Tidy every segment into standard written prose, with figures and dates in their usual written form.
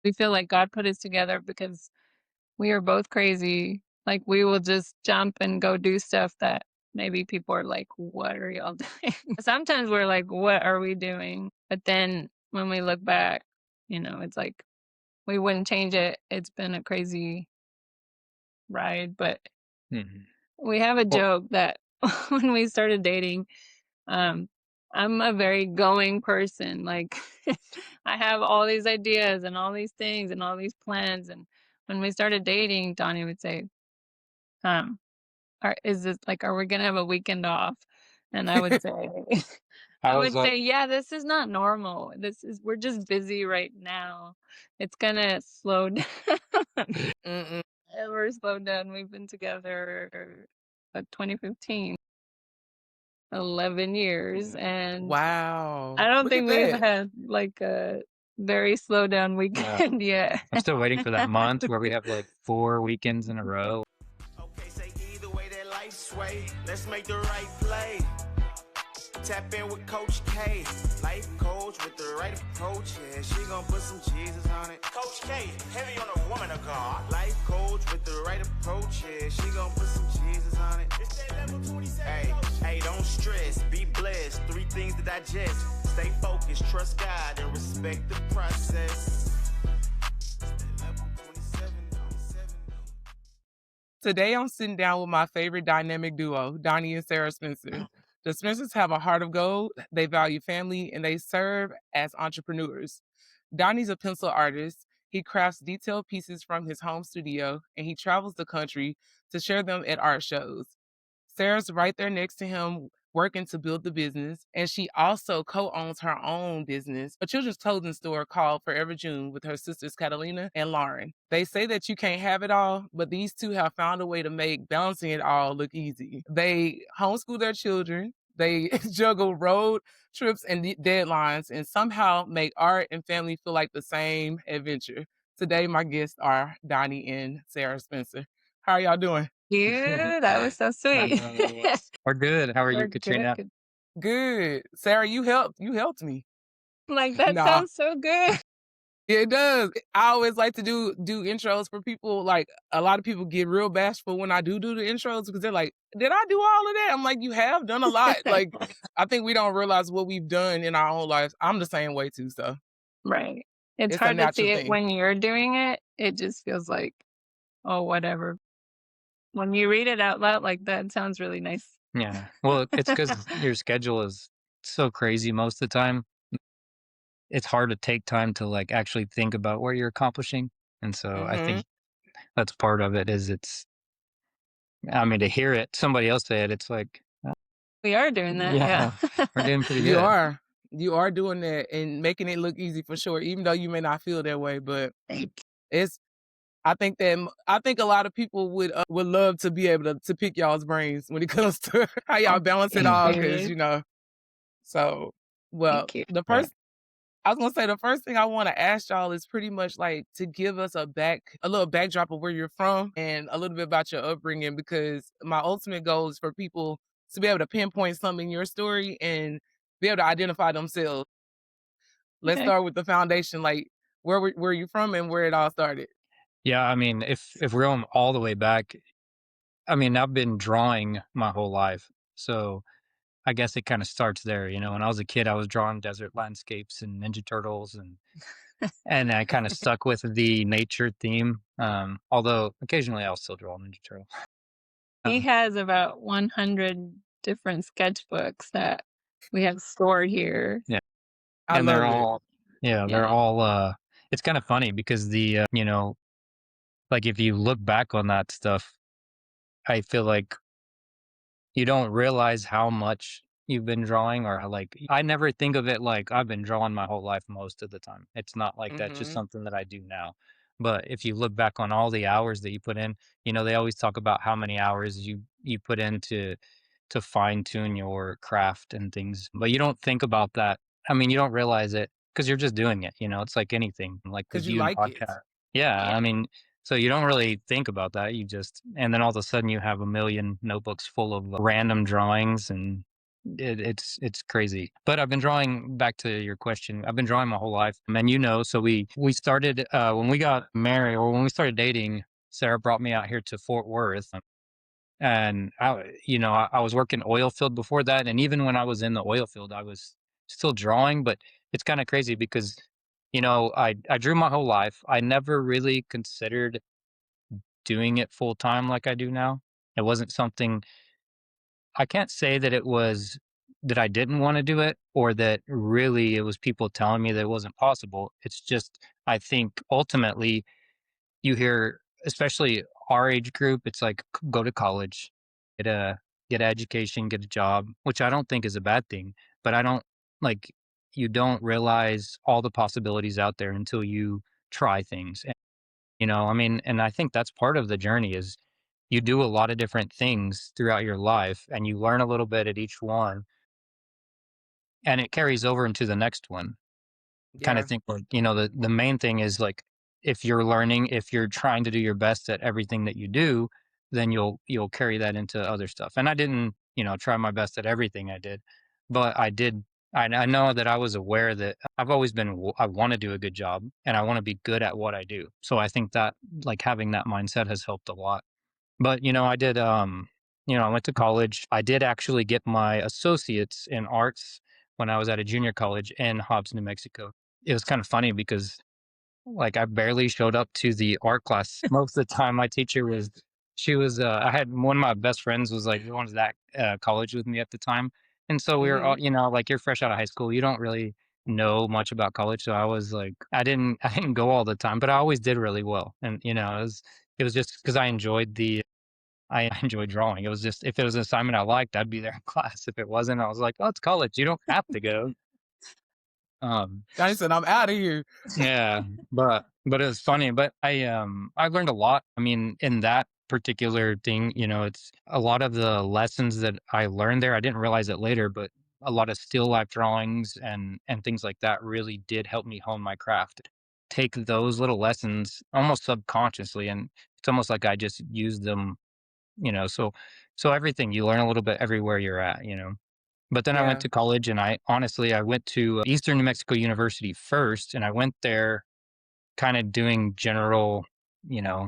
We feel like God put us together because we are both crazy. Like, we will just jump and go do stuff that maybe people are like, "What are y'all doing?" Sometimes we're like, "What are we doing?" But then when we look back, it's like we wouldn't change it. It's been a crazy ride, but Mhm. we have a Well, joke that when we started dating, um, I'm a very going person. Like, I have all these ideas and all these things and all these plans. And when we started dating, Donnie would say, um, are we gonna have a weekend off? And I would say, I I was would like, say, yeah, this is not normal. We're just busy right now. It's gonna slow down. mm-mm. And we're slowed down. We've been together 2015, 11 years, and I Wow. don't Look at think we've that. had like a very slow down no, weekend yet. I'm still waiting for that month where we have like 4 weekends in a row. Okay, say either way that life sway. Let's make the right play. Tap in with Coach K, life coach with the right approach. Yeah, she gon' put some Jesus on it. Coach K, heavy on a woman of God. Life coach with the right approach. Yeah, she gon' put some Jesus on it. It's that level 27. Hey, don't stress, be blessed. 3 things to digest. Stay focused, trust God, and respect the process. It's that level 27 on 7. Today, I'm sitting down with my favorite dynamic duo, Donny and Sara Spencer. The Spencers have a heart of gold, they value family, and they serve as entrepreneurs. Donnie's a pencil artist. He crafts detailed pieces from his home studio, and he travels the country to share them at art shows. Sarah's right there next to him working to build the business, and she also co-owns her own business, a children's clothing store called Forever June with her sisters Catalina and Lauren. They say that you can't have it all, but these two have found a way to make balancing it all look easy. They homeschool their children, they juggle road trips and deadlines, and somehow make art and family feel like the same adventure. Today, my guests are Donnie and Sarah Spencer. How are y'all doing? You, that was so sweet. Uh, we're good. How are We're you, good. Katrina? Good. Sarah, you helped. You helped me. Like, that Nah, sounds so good. it does. I always like to do intros for people. Like a lot of people get real bashful when I do the intros because they're like, "Did I do all of that?" I'm like, "You have done a lot." Like I think we don't realize what we've done in our own lives. I'm the same way too, so Right. It's it's a hard to natural see it thing. when you're doing it. It just feels like, oh, whatever. When you read it out loud like that, it sounds really nice. Yeah. Well, it's because your schedule is so crazy most of the time. It's hard to take time to like actually think about what you're accomplishing. And so I Hmm. think that's part of it is I mean, to hear it, somebody else say it, it's like, We are doing that, yeah. yeah, we're doing pretty You good. are. You are doing that and making it look easy for sure, even though you may not feel that way. But it's I think a lot of people would love to be able to pick y'all's brains when it comes to how y'all Oh, balance it thank all, because you. so well Thank you. the Yeah. first I was gonna say the first thing I want to ask y'all is pretty much like to give us a little backdrop of where you're from and a little bit about your upbringing, because my ultimate goal is for people to be able to pinpoint something in your story and be able to identify themselves. Let's Okay. start with the foundation, like where you from and where it all started. Yeah. I mean, if we're going all the way back, I mean, I've been drawing my whole life. So I guess it kind of starts there. When I was a kid, I was drawing desert landscapes and Ninja Turtles and I kind of stuck with the nature theme. Although occasionally I'll still draw a Ninja Turtle. He Um, has about 100 different sketchbooks that we have stored here. yeah. I And they're love it. all, yeah, they're Yeah. all, it's kind of funny because like if you look back on that stuff, I feel like you don't realize how much you've been drawing or like I never think of it like I've been drawing my whole life most of the time. It's not like that, just Hmm. something that I do now. But if you look back on all the hours that you put in, they always talk about how many hours you put in to fine tune your craft and things. But you don't think about that. I mean, you don't realize it because you're just doing it. It's like anything, like with Cause you you and like it. podcast. Yeah, Yeah. I mean, so you don't really think about that. And then all of a sudden you have a million notebooks full of random drawings and It's crazy. But I've been drawing, back to your question, I've been drawing my whole life. And you know, so we started when we got married, or when we started dating, Sarah brought me out here to Fort Worth. And I was working oil field before that, and even when I was in the oil field, I was still drawing. But it's kind of crazy because, I drew my whole life. I never really considered doing it full time like I do now. It wasn't something. I can't say that it was that I didn't want to do it, or that really it was people telling me that it wasn't possible. It's just, I think ultimately you hear, especially our age group, it's like, go to college, get a get an education, get a job, which I don't think is a bad thing. But I don't like you don't realize all the possibilities out there until you try things. I mean, and I think that's part of the journey is you do a lot of different things throughout your life and you learn a little bit at each one, and it carries over into the next one. Kind of Yeah. think like, the main thing is like, if you're trying to do your best at everything that you do, then you'll carry that into other stuff. And I didn't, try my best at everything I did, but I did. I know that I was aware that I've always I want to do a good job and I want to be good at what I do. So I think that, like, having that mindset has helped a lot. But, I did, I went to college. I did actually get my associates in arts when I was at a junior college in Hobbs, New Mexico. It was kind of funny because, like, I barely showed up to the art class. Most of the time, my teacher was, I had one of my best friends was like, going to that college with me at the time. And so we were all, Mhm. like, you're fresh out of high school. You don't really know much about college. So I was like, I didn't go all the time, but I always did really well. And, it was just because I enjoy drawing. It was just, if it was an assignment I liked, I'd be there in class. If it wasn't, I was like, "Oh, it's college. You don't have to go." Um, Johnny said, "I'm out of here." yeah, but it was funny. But I learned a lot. I mean, in that particular thing, it's a lot of the lessons that I learned there. I didn't realize it later, but a lot of still life drawings and things like that really did help me hone my craft. Take those little lessons almost subconsciously, and it's almost like I just used them, so everything you learn a little bit everywhere you're at. But then I went Yeah. to college, and I went to Eastern New Mexico University first, and I went there kind of doing general,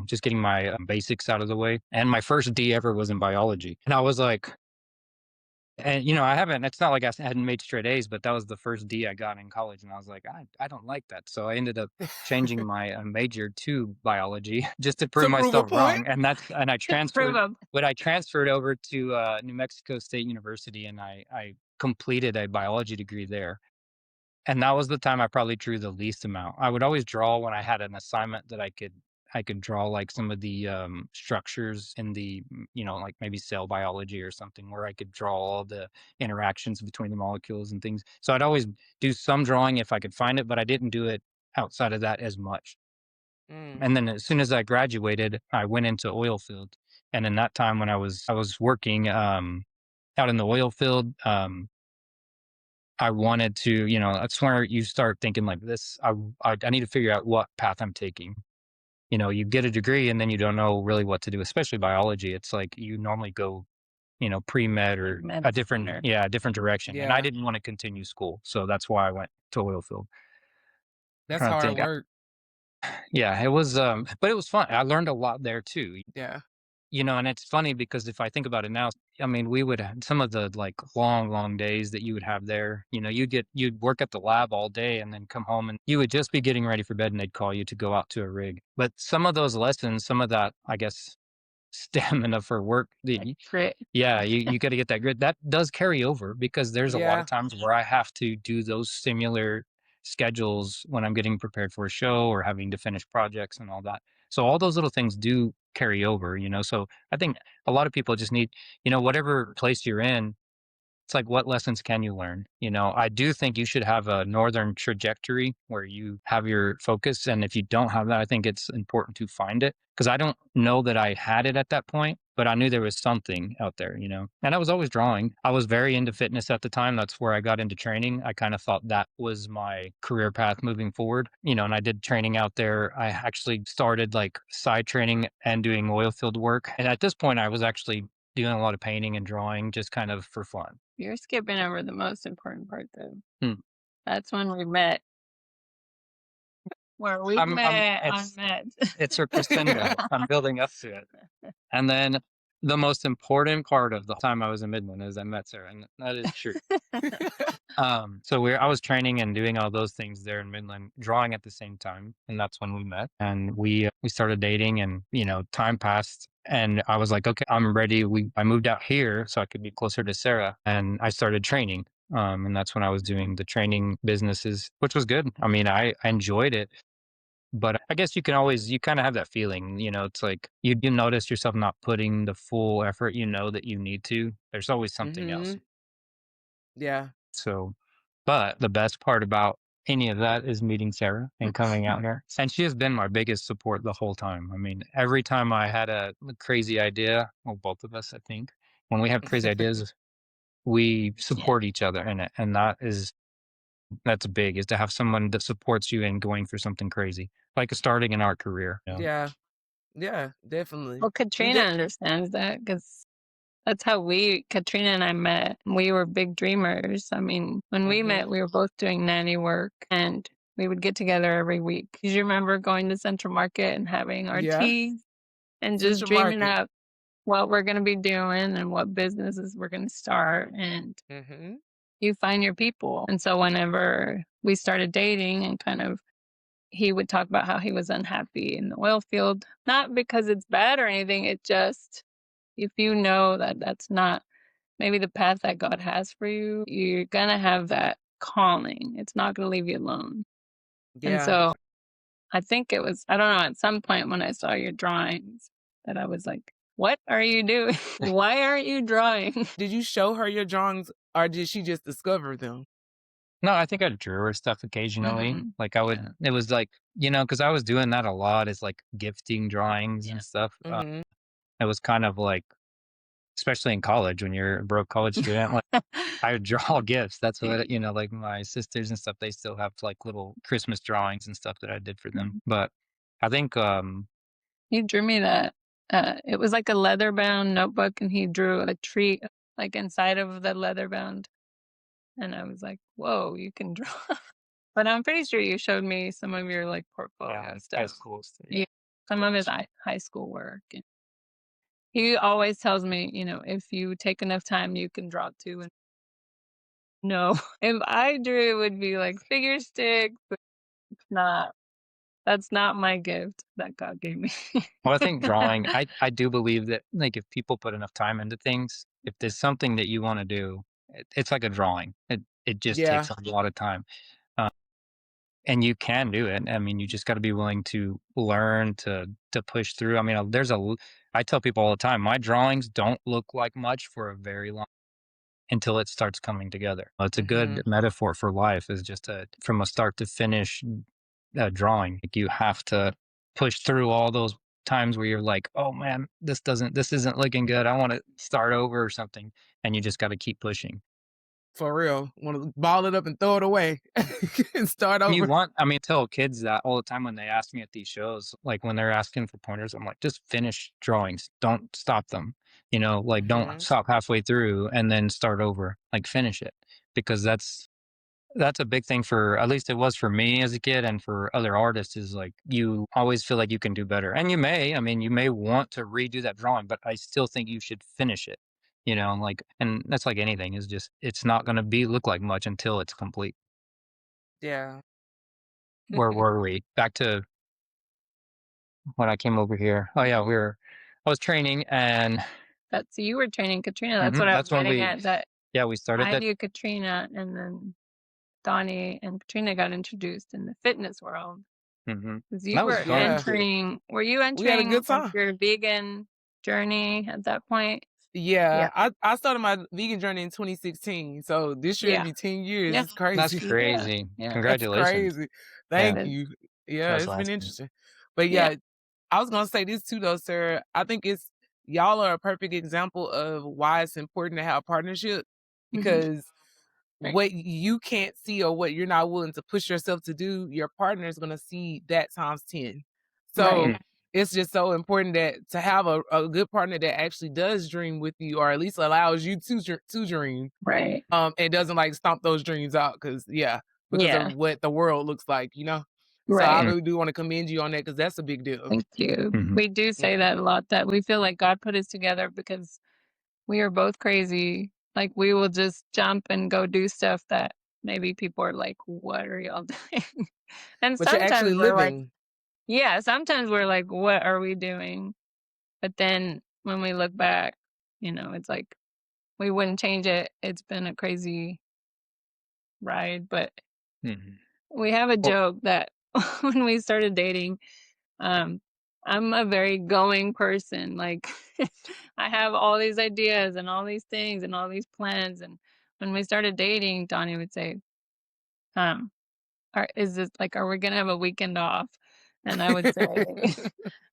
just getting my basics out of the way. And my first D ever was in biology, and I was like, and I haven't, it's not like hadn't made straight A's, but that was the first D I got in college, and I was like, I don't like that. So I ended up changing my major to biology just to prove To prove a myself point. wrong. And I Prove transferred, 'em. but I transferred over to New Mexico State University, and I completed a biology degree there. And that was the time I probably drew the least amount. I would always draw when I had an assignment that I could draw, like, some of the structures in the, like maybe cell biology or something, where I could draw all the interactions between the molecules and things. So I'd always do some drawing if I could find it, but I didn't do it outside of that as much. Mm. And then as soon as I graduated, I went into oil field. And in that time when I was working out in the oil field, I wanted to, that's where you start thinking like this. I need to figure out what path I'm taking. You get a degree and then you don't know really what to do, especially biology. It's like you normally go, pre-med Like or medicine or a different direction. And I Yeah. didn't want to continue school. So that's why I went to oil field. I'm That's trying to hard think. work. Yeah, it was, but it was fun. I learned a lot there too. Yeah. And it's funny because if I think about it now, I mean, we would have some of the, like, long, long days that you would have there. You'd work at the lab all day and then come home and you would just be getting ready for bed and they'd call you to go out to a rig. But some of those lessons, some of that, I guess, stamina for work, like grit. yeah, you got to get that grit. That does carry over because there's a lot of Yeah. times where I have to do those similar schedules when I'm getting prepared for a show or having to finish projects and all that. So all those little things do carry over. So I think a lot of people just need, whatever place you're in, it's like, what lessons can you learn? I do think you should have a northern trajectory where you have your focus. And if you don't have that, I think it's important to find it. Because I don't know that I had it at that point, but I knew there was something out there. And I was always drawing. I was very into fitness at the time. That's where I got into training. I kind of thought that was my career path moving forward. And I did training out there. I actually started, like, side training and doing oil field work. And at this point, I was actually doing a lot of painting and drawing just kind of for fun. You're skipping over the most important part, though. Hmm. That's when we met. Where we met on Meds. It's her crescendo. I'm building up to it. And then the most important part of the time I was in Midland is I met Sarah, and that is true. So I was training and doing all those things there in Midland, drawing at the same time, and that's when we met. And we started dating, and time passed, and I was like, okay, I'm ready. I moved out here so I could be closer to Sarah, and I started training. And that's when I was doing the training businesses, which was good. I mean, I enjoyed it. But I guess you kind of have that feeling, it's like you do notice yourself not putting the full effort, that you need to. There's always something else. Yeah. So, but the best part about any of that is meeting Sarah and coming out here. And she has been my biggest support the whole time. I mean, every time I had a crazy idea, well, both of us, I think, when we have crazy ideas, we support each other in it. And that's big, is to have someone that supports you in going through something crazy, like starting an art career. Yeah. Yeah, definitely. Well, Katrina understands that because that's how Katrina and I met. We were big dreamers. I mean, when we met, we were both doing nanny work and we would get together every week. Do you remember going to Central Market and having our tea and just dreaming up what we're going to be doing and what businesses we're going to start? And you find your people. And so whenever we started dating and kind of, he would talk about how he was unhappy in the oil field, not because it's bad or anything. It just, if you know that that's not maybe the path that God has for you, you're going to have that calling. It's not going to leave you alone. And so I think it was, I don't know, at some point when I saw your drawings that I was like, what are you doing? Why aren't you drawing? Did you show her your drawings or did she just discover them? No, I think I drew her stuff occasionally. Like I would, it was like, because I was doing that a lot, is like gifting drawings and stuff. It was kind of like, especially in college when you're a broke college student, like I would draw gifts. That's what, like my sisters and stuff, they still have like little Christmas drawings and stuff that I did for them. But I think, he drew me that. It was like a leather bound notebook and he drew a tree like inside of the leather bound. And I was like, whoa, you can draw. But I'm pretty sure you showed me some of your like portfolio stuff. high school stuff. Yeah, some of his high school work. And he always tells me, if you take enough time, you can draw too. And no, if I drew, it would be like figure sticks. But that's not my gift that God gave me. Well, I think drawing, I do believe that like if people put enough time into things, if there's something that you want to do, it's like a drawing. It just takes a lot of time. And you can do it. I mean, you just got to be willing to learn to push through. I mean, I tell people all the time, my drawings don't look like much for a very long until it starts coming together. It's a good metaphor for life, is just from a start to finish drawing. Like you have to push through all those times where you're like, oh man, this isn't looking good. I want to start over or something. And you just got to keep pushing. For real. Want to ball it up and throw it away and start over. Tell kids that all the time when they ask me at these shows, like when they're asking for pointers, I'm like, just finish drawings. Don't stop them. Don't stop halfway through and then start over. Like finish it, because that's a big thing at least it was for me as a kid and for other artists, is like you always feel like you can do better. And you may want to redo that drawing, but I still think you should finish it. And that's like anything, is just, it's not going to look like much until it's complete. Yeah. Where were we? Back to when I came over here. Oh yeah, I was training, and so you were training Katrina. That's what I was getting at. That we started. I knew Katrina, and then Donny and Katrina got introduced in the fitness world. Because you were entering. Were you entering your vegan journey at that point? Yeah. I started my vegan journey in 2016. So this year it'll be 10 years. It's crazy. That's crazy. Yeah. Congratulations. That's crazy. Thank you. Yeah, it's been interesting. But yeah, I was gonna say this too though, sir. I think y'all are a perfect example of why it's important to have partnership, because what you can't see or what you're not willing to push yourself to do, your partner is gonna see that times 10. So it's just so important that to have a good partner that actually does dream with you, or at least allows you to dream, Right. and doesn't like stomp those dreams out because Yeah. of what the world looks like, So I Right. really do want to commend you on that because that's a big deal. Thank you. Mhm. We do say Mhm. that a lot, that we feel like God put us together because we are both crazy. Like, we will just jump and go do stuff that maybe people are like, "What are y'all doing?" And But you're actually sometimes we're like, living. yeah, sometimes we're like, "What are we doing?" But then when we look back, it's like we wouldn't change it. It's been a crazy ride, but Mhm. we have a Well, joke that when we started dating, um, I'm a very going person. Like, I have all these ideas and all these things and all these plans. And when we started dating, Donnie would say, um, are we gonna have a weekend off? And I would say,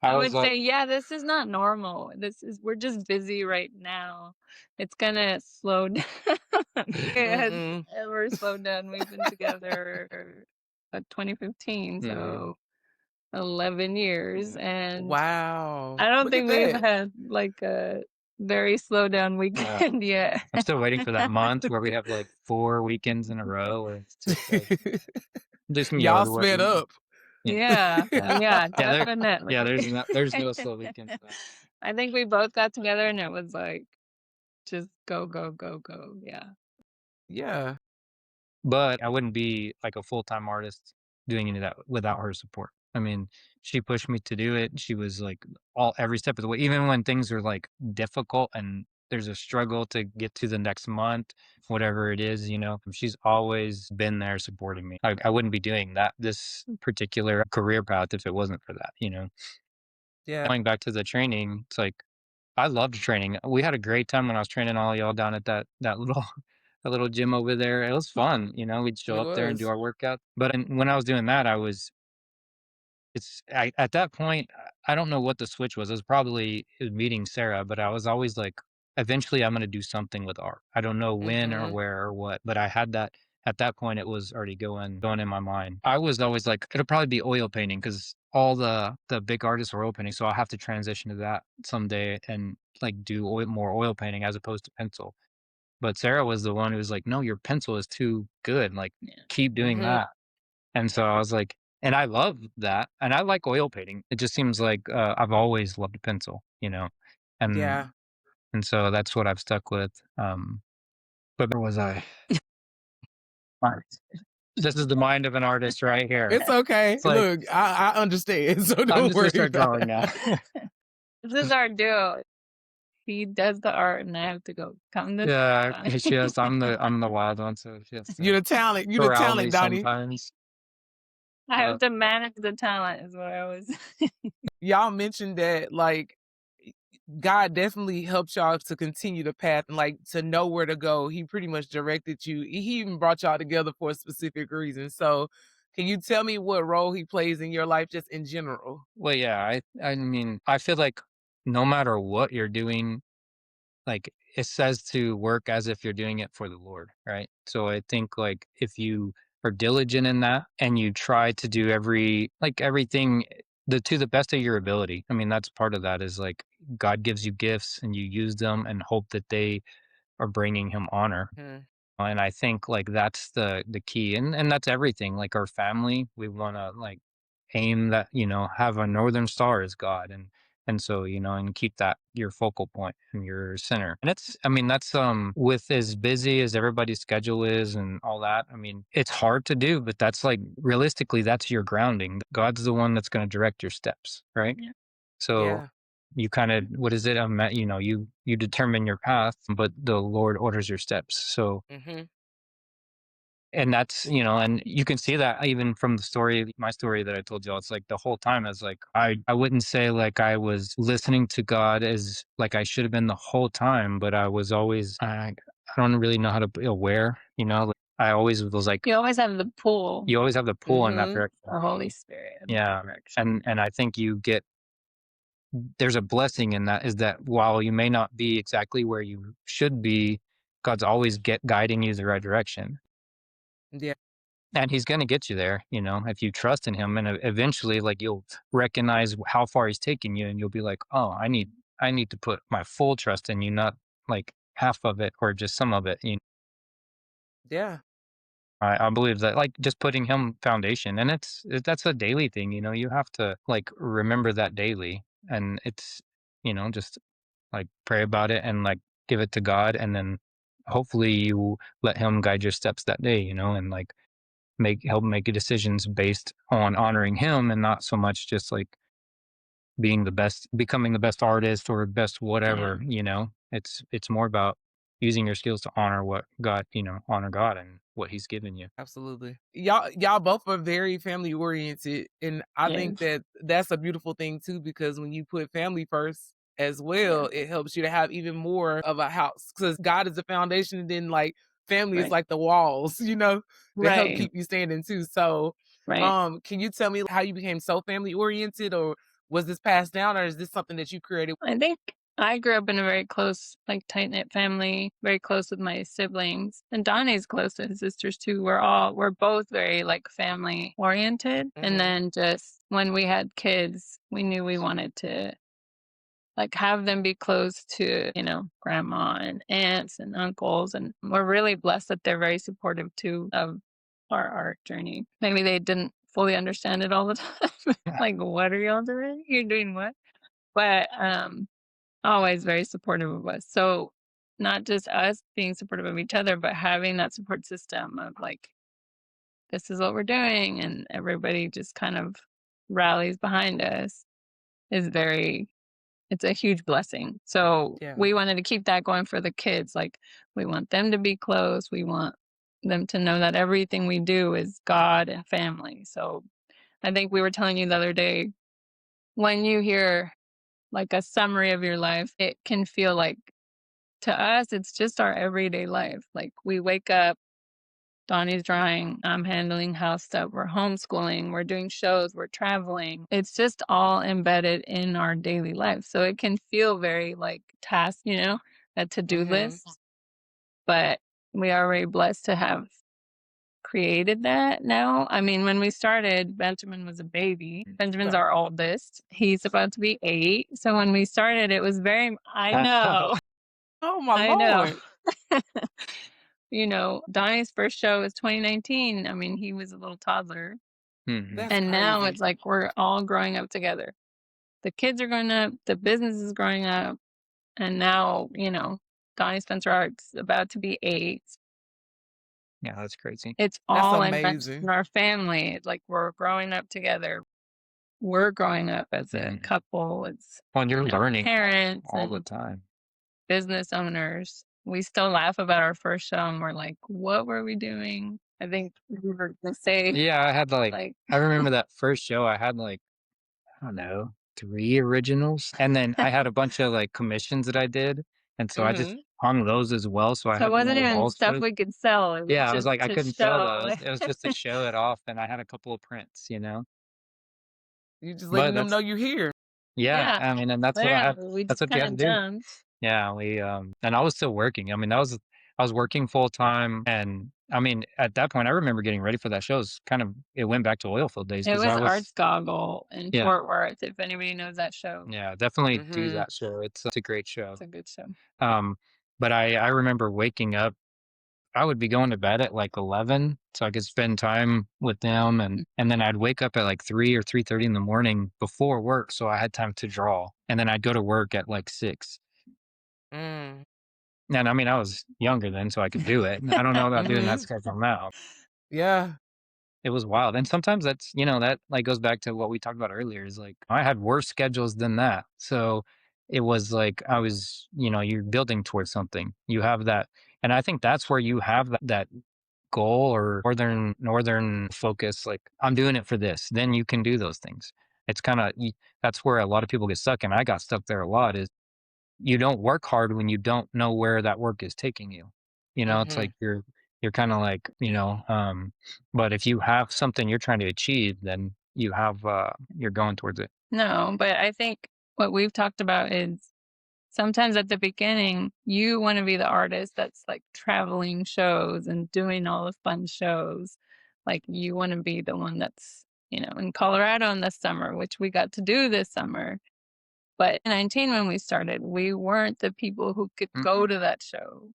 I I was would like, say, yeah, this is not normal. We're just busy right now. It's gonna slow down. It has Mm-mm. ever slowed down. We've been together 2015, mhm. so 11 years, and Wow. I don't Look at think we've that. had like a very slow down Yeah. weekend yet. I'm still waiting for that month where we have like 4 weekends in a row where it's just like do some Y'all yard work. sped up. Yeah. Yeah, Yeah. yeah, Yeah, definitely. there's no slow weekends. I think we both got together and it was like just go, go, go, go. Yeah. Yeah. But I wouldn't be like a full-time artist doing any of that without her support. I mean, she pushed me to do it. She was like every step of the way, even when things are like difficult and there's a struggle to get to the next month, whatever it is, she's always been there supporting me. I wouldn't be doing this particular career path if it wasn't for that. Yeah. Going back to the training, it's like I loved training. We had a great time when I was training all y'all down at that little that little gym over there. It was fun, we'd show It up there and do was. our workout. But when I was doing that, at that point, I don't know what the switch was. It was meeting Sarah, but I was always like, eventually I'm gonna do something with art. I don't know when or Mhm. where or what, but I had that at that point it was already going in my mind. I was always like, it'll probably be oil painting because all the big artists are oil painting. So I'll have to transition to that someday and like do more oil painting as opposed to pencil. But Sarah was the one who was like, no, your pencil is too good. Like, Yeah. keep doing Mhm. that. And so I was like, and I love that, and I like oil painting. It just seems like, I've always loved a pencil, and Yeah. and so that's what I've stuck with, but where was I? Art. This is the mind of an artist right here. It's okay. It's like, Look, I understand, so I'm don't just gonna worry start about drawing now. This is our duo. He does the art and I have to go come this Yeah, way. she has I'm the wild one, so she has You're to the talent. You're the corral me talent, Donnie. sometimes. I Uh, have to manage the talent is what I was. Y'all mentioned that like God definitely helped y'all to continue the path and like to know where to go. He pretty much directed you. He even brought y'all together for a specific reason. So, can you tell me what role he plays in your life just in general? well, yeah, I mean, I feel like no matter what you're doing, like, it says to work as if you're doing it for the Lord, right? So I think, like, if you are diligent in that and you try to do everything to the best of your ability. I mean, that's part of that is, like, God gives you gifts and you use them and hope that they are bringing him honor. Mhm. And I think, like, that's the key, and that's everything, like, our family, we wanna, like, aim that, have a northern star as God, and so, and keep that your focal point and your center, and I mean, that's, with as busy as everybody's schedule is and all that, I mean, it's hard to do, but that's, like, realistically, that's your grounding. God's the one that's gonna direct your steps, right? Yeah. So Yeah. you kinda what is it? You determine your path, but the Lord orders your steps. So Mhm. and and you can see that even from my story that I told y'all. It's like the whole time I was like, I wouldn't say like I was listening to God as like I should have been the whole time, but I was always I don't really know how to be aware. Like, I always was like, You always have the pull, you always have the pull in that Mhm. direction. the Holy Spirit in that Yeah. direction. And I think there's a blessing in that is that while you may not be exactly where you should be, God's always guiding you the right direction. Yeah. and he's gonna get you there, you know, if you trust in him, and eventually, like, you'll recognize how far he's taking you, and you'll be like, "Oh, I need to put my full trust in you, not, like, half of it or just some of it," you Yeah, I believe that, like, just putting him foundation, and that's a daily thing, you know, you have to, like, remember that daily, and it's, you know, just, like, pray about it and, like, give it to God, and then hopefully you let him guide your steps that day, you know, and, like, help make decisions based on honoring him and not so much just, like, becoming the best artist or best Yeah. whatever, you know? It's more about using your skills to honor what God, you know, honor God and what he's given you. absolutely. Y'all both are very family oriented, and I think Yes. that that's a beautiful thing too, because when you put family first as Yeah. well, it helps you to have even more of a house, because God is the foundation, and then, like, family is Right. like the walls, that help Right. keep you standing too. So, Right. can you tell me how you became so family oriented, or was this passed down, or is this something that you created? I think I grew up in a very close, like tight knit family, very close with my siblings. And Donnie's close to his sisters too. We're both very like family oriented. And Mhm, then just when we had kids, we knew we wanted to like have them be close to, grandma and aunts and uncles. And we're really blessed that they're very supportive too of our art journey. Maybe they didn't fully understand it all the time. Like, what are y'all doing? You're doing what? But always very supportive of us. So not just us being supportive of each other, but having that support system of like, this is what we're doing, and everybody just kind of rallies behind us is very it's a huge blessing. So yeah. we wanted to keep that going for the kids. Like we want them to be close. We want them to know that everything we do is God and family. So I think we were telling you the other day, when you hear like a summary of your life, it can feel like to us, it's just our everyday life. Like we wake up, Donnie's drawing, I'm handling house stuff, we're homeschooling, we're doing shows, we're traveling. It's just all embedded in our daily life. So it can feel very like task, a to-do Mhm, list. But we are very blessed to have created that now. I mean, when we started, Benjamin was a baby. Benjamin's okay. our oldest. He's about to be 8. So when we started, it was very I know. Oh my I know. lord, Donnie's first show was 2019. I mean, he was a little toddler. Mhm. that's And now crazy. it's like we're all growing up together. The kids are growing up, the business is growing up. And now, Donnie Spencer Art's about to be 8. Yeah, that's crazy. It's That's all enmeshed in amazing. our family. It's like we're growing up together. We're growing up as a Mhm. couple, as, Well, you're learning parents all the and time. business owners. We still laugh about our first show and we're like, what were we doing? I think we were gonna say Yeah, like I remember that first show, I had, like, I don't know, 3 originals, and then I had a bunch of, like, commissions that I did, and so I just Mhm. hung those as well, so I so it had wasn't more even walls stuff with. we could sell. It was Yeah, I was just like, I to couldn't sell show. those, it was just to show it off, and I had a couple of prints, you know? You just But letting them know that's you're here. yeah, Yeah, I mean, and literally, we that's just what you kind have to of do. jumped. Yeah, and I was still working. I mean, I was working full time, and I mean, at that point, I remember getting ready for that show. It went back to oil field days It because was I Arts was, Goggle in yeah, Fort Worth, if anybody knows that show. yeah, definitely do Mhm. that show. It's a great show. It's a good show. Um, but I remember waking up. I would be going to bed at like 11, so I could spend time with them, and then I'd wake up at like 3 or 3:30 in the morning before work, so I had time to draw, and then I'd go to work at like 6. Mm. And I mean, I was younger then, so I could do it. I don't know about doing that Mhm. schedule now. Yeah. It was wild, and sometimes that's, that, like, goes back to what we talked about earlier, is, like, I had worse schedules than that. So, it was like I was, you're building towards something. You have that, and I think that's where you have that goal or northern focus, like, "I'm doing it for this," then you can do those things. It's kinda that's where a lot of people get stuck, and I got stuck there a lot, is you don't work hard when you don't know where that work is taking you. It's Mhm. like you're kind of like, but if you have something you're trying to achieve, then you're going towards it. No, but I think what we've talked about is sometimes at the beginning, you want to be the artist that's like traveling shows and doing all the fun shows. Like, you wanna be the one that's, in Colorado in the summer, which we got to do this summer. But in 19, when we started, we weren't the people who could go to that show.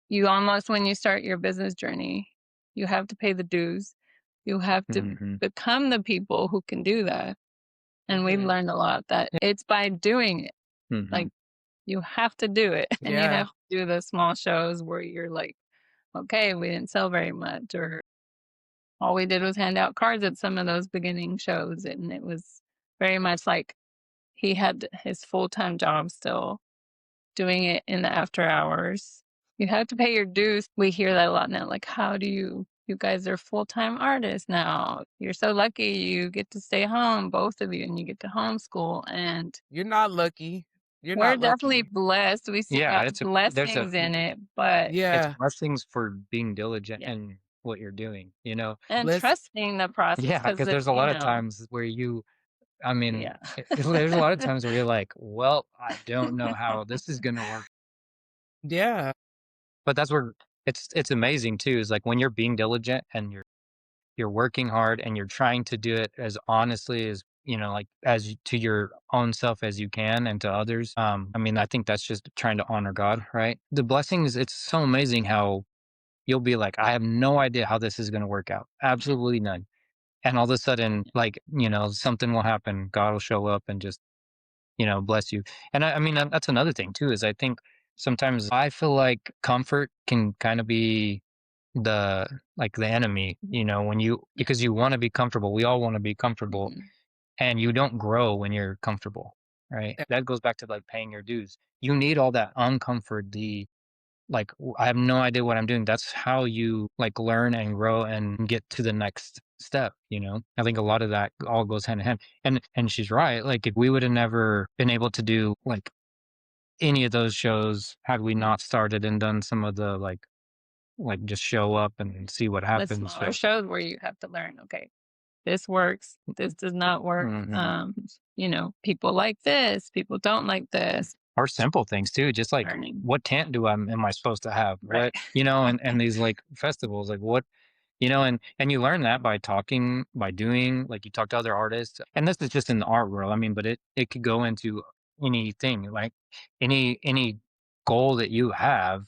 You almost, when you start your business journey, you have to pay the dues. You have to become the people who can do that. And we've learned a lot that it's by doing it. Like, you have to do it. And you Yeah. have to do the small shows where you're like, okay, we didn't sell very much, or all we did was hand out cards at some of those beginning shows. And it was very much like he had his full-time job still, doing it in the after hours. You have to pay your dues. We hear that a lot now. Like, how do you guys are full-time artists now. You're so lucky you get to stay home, both of you, and you get to homeschool. And You're not lucky. You're we're not definitely lucky. blessed. We see Yeah, God's blessings in it, but it's Yeah. blessings for being diligent yeah, in what you're doing, and Bless. trusting the process Yeah, because because there's a lot of times where I mean, yeah. there's a lot of times where you're like, "Well, I don't know how this is gonna work." Yeah. But that's where it's amazing too, is like when you're being diligent and you're working hard and you're trying to do it as honestly as, like to your own self as you can and to others. I mean, I think that's just trying to honor God, right? The blessings, it's so amazing how you'll be like, I have no idea how this is gonna work out. Absolutely none. And all of a sudden, like, something will happen. God will show up and just, bless you. And I mean, that's another thing too, is I think sometimes I feel like comfort can kind of be the enemy, because you want to be comfortable. We all want to be comfortable, Mhm. and you don't grow when you're comfortable, right? That goes back to like paying your dues. You need all that uncomfort, I have no idea what I'm doing. That's how you like learn and grow and get to the next step. I think a lot of that all goes hand in hand. And she's right. Like if we would have never been able to do like any of those shows had we not started and done some of the like just show up and see what The happens. smaller shows where you have to learn, okay, this works, this does not work. People like this, people don't like this. Or simple things too, just like Learning. what tent am I supposed to have? Right. What, and these like festivals, like what, and you learn that by talking, by doing, like you talk to other artists. And this is just in the art world. I mean, but it could go into anything, like any goal that you have.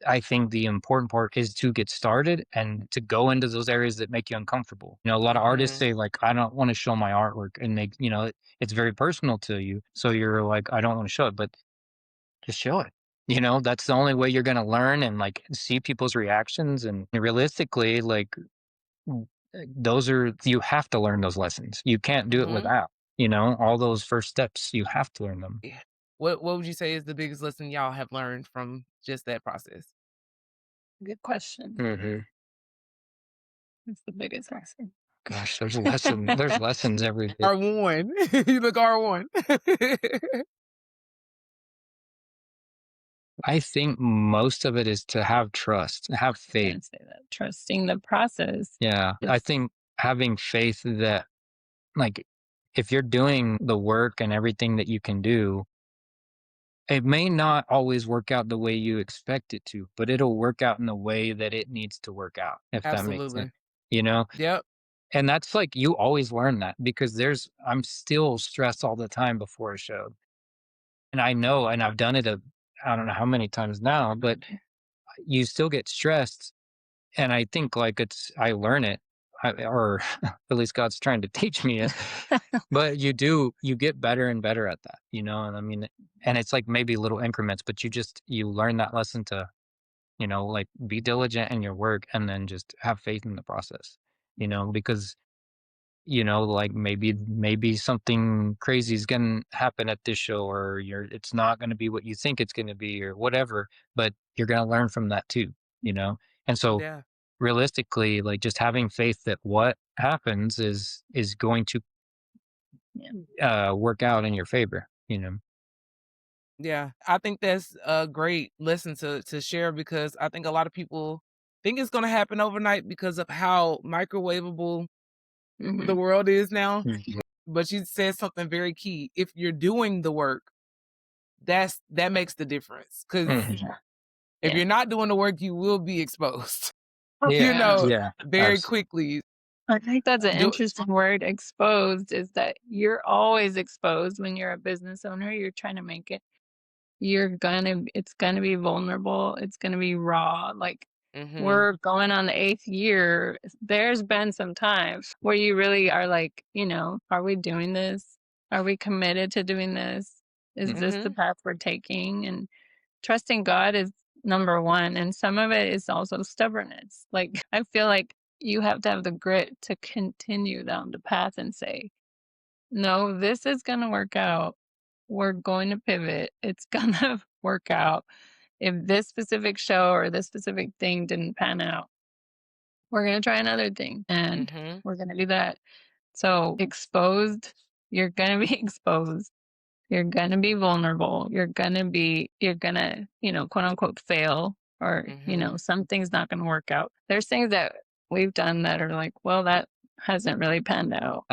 I think the important part is to get started and to go into those areas that make you uncomfortable. A lot of artists say like, I don't want to show my artwork, and it's very personal to you. So you're like, I don't want to show it, but just show it. That's the only way you're going to learn and like see people's reactions. And realistically, like you have to learn those lessons. You can't do it without, all those first steps. You have to learn them. Yeah. What would you say is the biggest lesson y'all have learned from just that process? Good question. That's the biggest lesson. Gosh, there's lessons every day. R1. You look R1. I think most of it is to have trust, have faith. Say that. Trusting the process. Yeah. I think having faith that, like, if you're doing the work and everything that you can do, it may not always work out the way you expect it to, but it'll work out in the way that it needs to work out, if that makes sense. Absolutely. Yep. And that's like, you always learn that because I'm still stressed all the time before a show. And I know, and I've done it I don't know how many times now, but you still get stressed. And I think like I learn it, or at least God's trying to teach me it. But you get better and better at that, and I mean, and it's like maybe little increments, but you learn that lesson to, like be diligent in your work and then just have faith in the process, because like maybe something crazy is going to happen at this show, or it's not going to be what you think it's going to be or whatever, but you're going to learn from that too, And so Yeah. realistically, like just having faith that what happens is going to work out in your favor, Yeah. I think that's a great lesson to share because I think a lot of people think it's going to happen overnight because of how microwavable the world is now. But you said something very key. If you're doing the work, that makes the difference. Because if you're not doing the work, you will be exposed. Yeah, yeah, very quickly. I think that's an Do interesting word, exposed, is that you're always exposed when you're a business owner, you're trying to make it. It's gonna be vulnerable, it's gonna be raw, like, Mhm. we're going on the 8th year. There's been some times where you really are like, "Are we doing this? Are we committed to doing this? Is this the Mhm. path we're taking?" And trusting God is number 1, and some of it is also stubbornness. Like, I feel like you have to have the grit to continue down the path and say, "No, this is gonna work out. We're going to pivot. It's gonna work out. If this specific show or this specific thing didn't pan out, we're gonna try another thing, and Mhm. we're gonna do that." So, exposed, you're gonna be exposed. You're gonna be vulnerable. You're gonna, quote unquote fail, or, Mhm. something's not gonna work out. There's things that we've done that are like, well, that hasn't really panned out,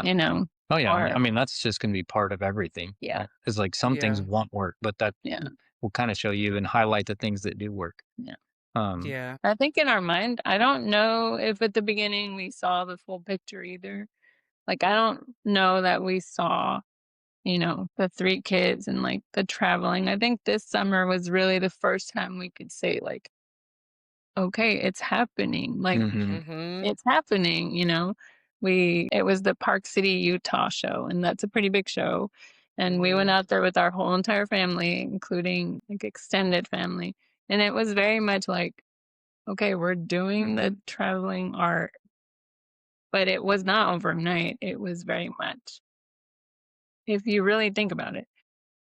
Oh yeah, or I mean that's just going to be part of everything. yeah, Because like some things Yeah. won't work, but that yeah, will kind of show you and highlight the things that do work. yeah. Um, Yeah. I think in our mind, I don't know if at the beginning we saw the full picture either. Like, I don't know that we saw, the 3 kids and like the traveling. I think this summer was really the first time we could say, like, okay, it's happening. Like, mhm. Mhm. it's happening, it was the Park City, Utah show, and that's a pretty big show. And we went Mhm. out there with our whole entire family, including like extended family. And it was very much like, okay, we're doing the traveling art, but it was not overnight. It was very much, if you really think about it,